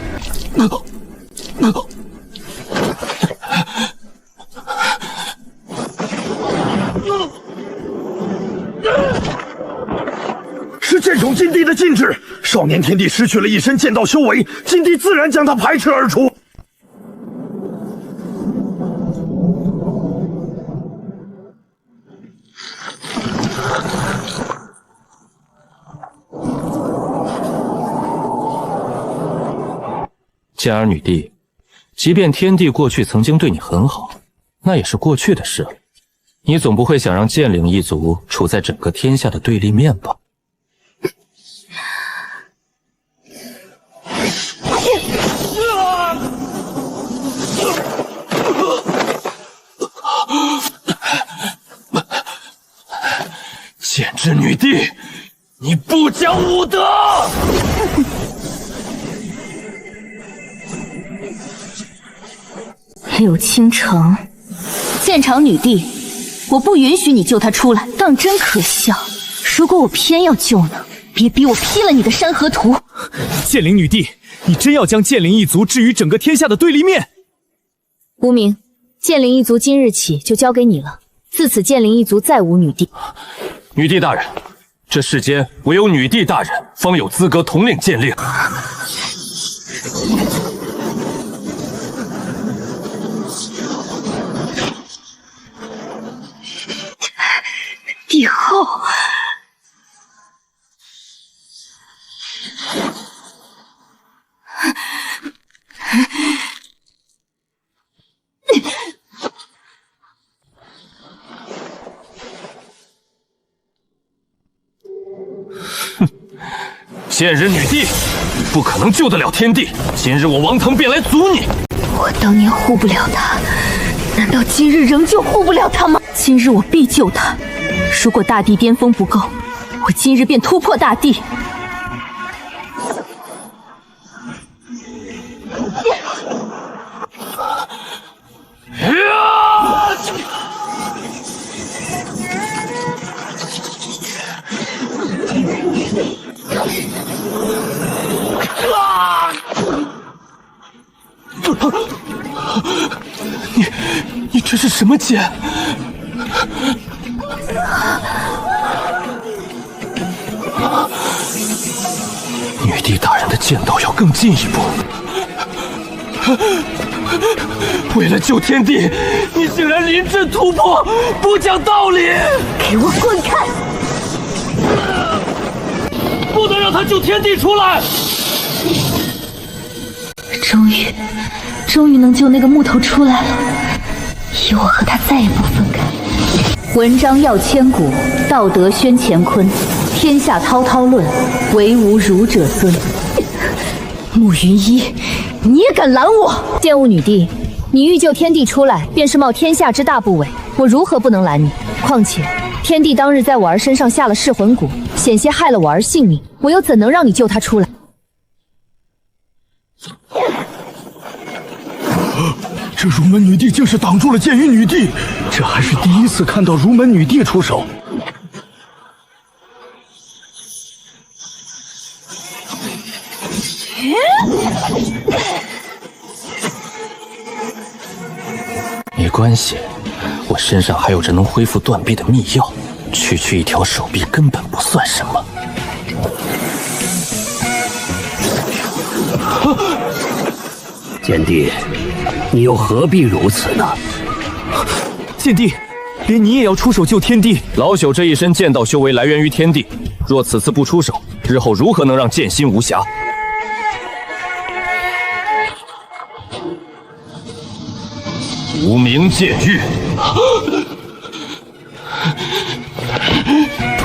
是剑种禁地的禁制，少年天帝失去了一身剑道修为，禁地自然将他排斥而出。剑儿女帝，即便天帝过去曾经对你很好，那也是过去的事了。你总不会想让剑灵一族处在整个天下的对立面吧？剑之女帝，你不讲武德！柳倾城，剑场女帝，我不允许你救她出来，当真可笑。如果我偏要救呢？别逼我劈了你的山河图！剑灵女帝，你真要将剑灵一族置于整个天下的对立面？无名，剑灵一族今日起就交给你了，自此剑灵一族再无女帝。女帝大人，这世间唯有女帝大人方有资格统领剑令。帝后，剑人女帝，你不可能救得了天帝。今日我王腾便来阻你。我当年护不了他，难道今日仍旧护不了他吗？今日我必救他。如果大地巅峰不够，我今日便突破大地。你这是什么剑？女帝大人的剑道要更进一步。为了救天帝，你竟然临阵突破，不讲道理！给我滚开！不能让他救天帝出来！终于能救那个木头出来了，以我和他再也不分开。文章耀千古，道德宣乾坤，天下滔滔论，唯吾儒者尊。慕云一，你也敢拦我？剑雾女帝，你欲救天帝出来，便是冒天下之大不韪，我如何不能拦你？况且天帝当日在我儿身上下了噬魂蛊，险些害了我儿性命，我又怎能让你救他出来？这如门女帝竟是挡住了剑与女帝，这还是第一次看到如门女帝出手。没关系，我身上还有着能恢复断臂的秘药，区区一条手臂根本不算什么。剑帝，你又何必如此呢？剑帝，连你也要出手救天帝？老朽这一身剑道修为来源于天地，若此次不出手，日后如何能让剑心无瑕？无名剑域，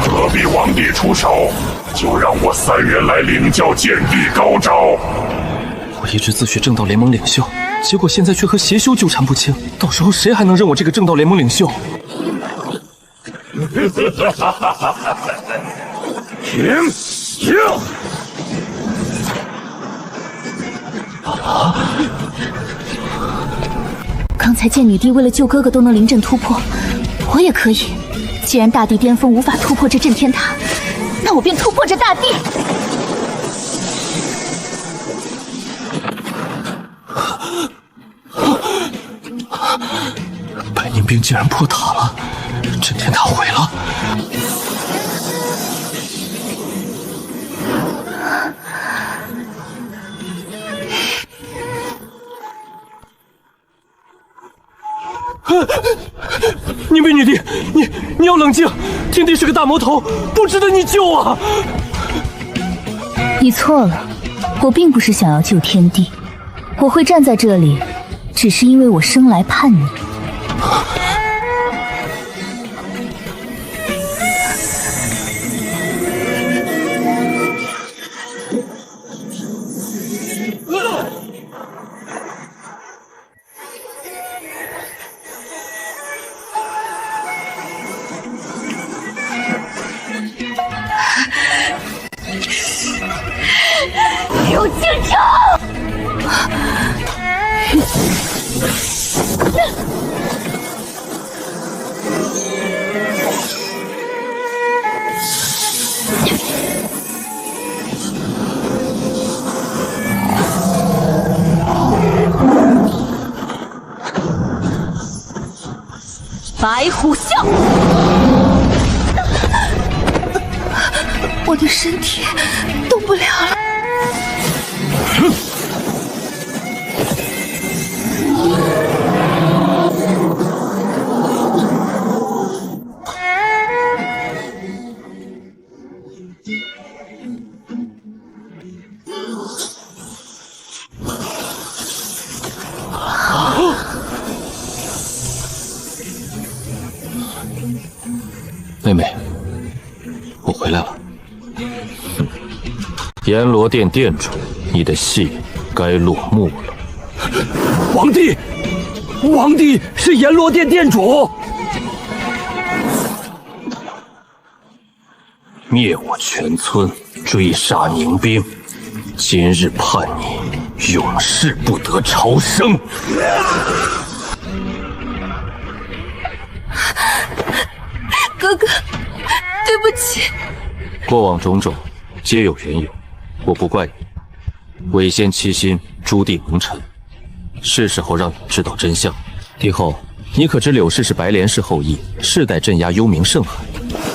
何必皇帝出手？就让我3人来领教剑帝高招。我一直自诩正道联盟领袖，结果现在却和邪修纠缠不清，到时候谁还能认我这个正道联盟领袖？停！刚才见女帝为了救哥哥都能临阵突破，我也可以。既然大地巅峰无法突破这震天塔，那我便突破这大地。百年兵竟然破塔了，震天塔毁了。宁贝女帝，你要冷静，天帝是个大魔头，不值得你救啊！你错了，我并不是想要救天帝，我会站在这里，只是因为我生来叛逆。刘清城，白虎啸，我的身体动不了了。妹妹，我回来了。阎罗殿殿主，你的戏该落幕了。皇帝，皇帝是阎罗殿殿主。灭我全村，追杀宁兵，今日判你永世不得超生。哥哥，对不起。过往种种，皆有缘由，我不怪你。违先欺心，诛地蒙尘，是时候让你知道真相。帝后，你可知柳氏是白莲氏后裔，世代镇压幽冥圣海，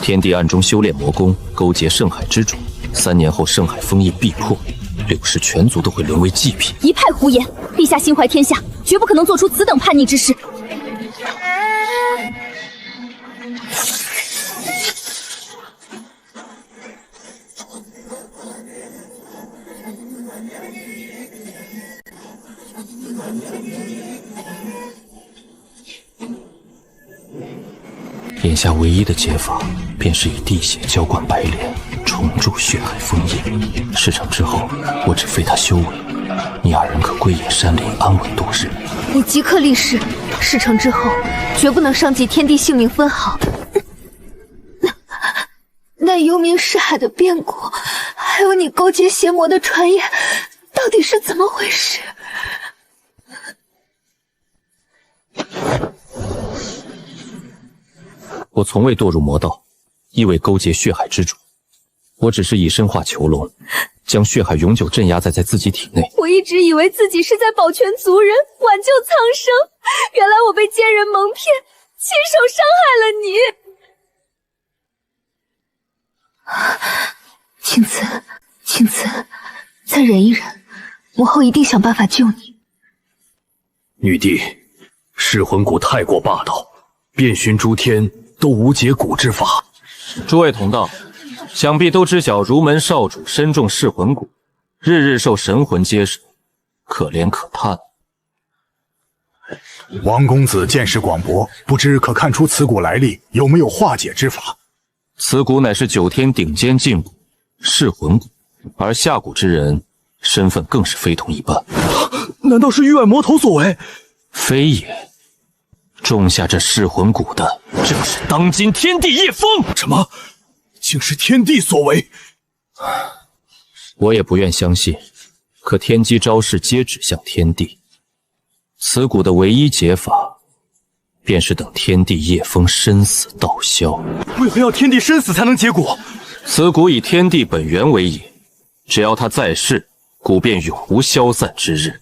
天帝暗中修炼魔功，勾结圣海之主。3年后，圣海封印必破，柳氏全族都会沦为祭品。一派胡言！陛下心怀天下，绝不可能做出此等叛逆之事。眼下唯一的解法，便是以地血浇灌白莲，重铸血海封印。事成之后，我只废他修为，你2人可归隐山林，安稳度日。你即刻立誓，事成之后，绝不能伤及天地性命分毫。那那幽冥识海的变故，还有你勾结邪魔的传言，到底是怎么回事？我从未堕入魔道，亦未勾结血海之主。我只是以身化囚笼，将血海永久镇压在自己体内。我一直以为自己是在保全族人，挽救苍生，原来我被奸人蒙骗，亲手伤害了你。青瓷，青瓷，再忍一忍，母后一定想办法救你。女帝，噬魂蛊太过霸道，遍寻诸天都无解蛊之法。诸位同道，想必都知晓儒门少主身中噬魂蛊，日日受神魂接手，可怜可叹。王公子见识广博，不知可看出此蛊来历，有没有化解之法？此蛊乃是9天顶尖禁蛊噬魂蛊，而下蛊之人身份更是非同一般。难道是域外魔头所为？非也，种下这噬魂蛊的正是当今天地叶枫。什么？竟是天地所为？我也不愿相信，可天机招式皆指向天地。此蛊的唯一解法，便是等天地叶枫生死道消。为何要天地生死才能解蛊？此蛊以天地本源为也，只要他在世，蛊便永无消散之日。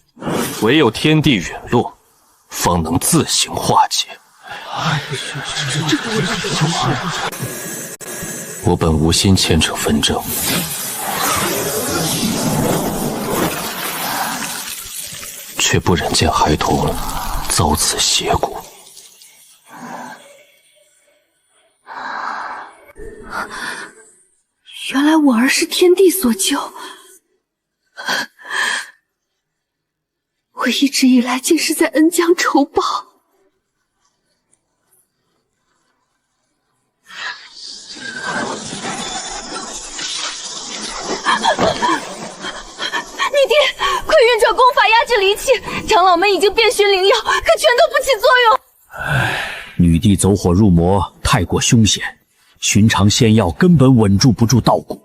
唯有天地陨落，方能自行化解。我本无心牵扯纷争，却不忍见孩童遭此邪蛊。原来我儿是天地所救，我一直以来竟是在恩将仇报。你爹，快运转功法压制离气！长老们已经遍寻灵药，可全都不起作用。女帝走火入魔，太过凶险，寻常仙药根本稳住不住道蛊。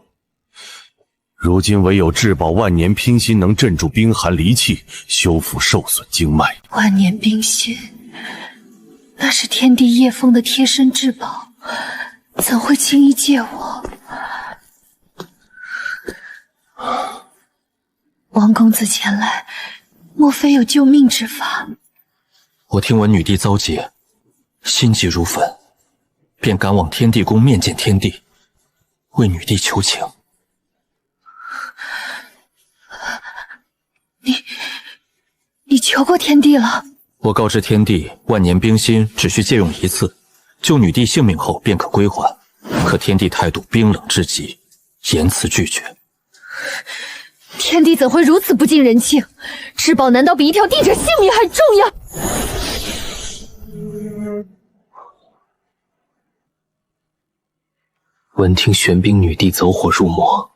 如今唯有至宝万年冰心能镇住冰寒离气，修复受损经脉。万年冰心，那是天地叶枫的贴身至宝，怎会轻易借我？王公子前来，莫非有救命之法？我听闻女帝遭劫，心急如焚，便赶往天地宫面见天帝，为女帝求情。你求过天帝了？我告知天帝，万年冰心只需借用1次，救女帝性命后便可归还。可天帝态度冰冷至极，严词拒绝。天帝怎会如此不近人情？至宝难道比一条帝者性命还重要？闻听玄冰女帝走火入魔，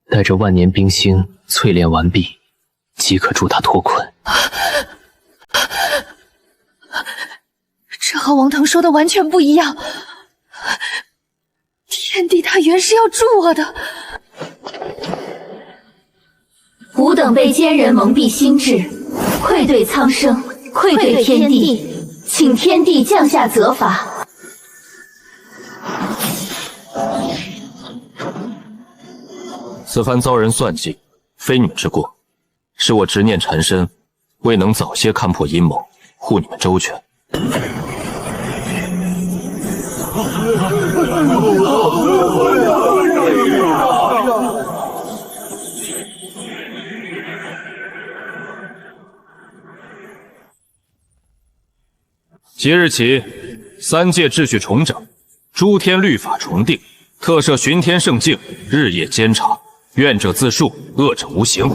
带着万年冰星淬炼完毕，即可助她脱困。这和王腾说的完全不一样。天帝他原是要助我的。吾等被奸人蒙蔽心智，愧对苍生，愧对天地，请天帝降下责罚。此番遭人算计，非你们之过，是我执念缠身，未能早些看破阴谋，护你们周全。即日起，3界秩序重整，诸天律法重定，特设巡天圣境，日夜监察，愿者自恕，恶者无刑。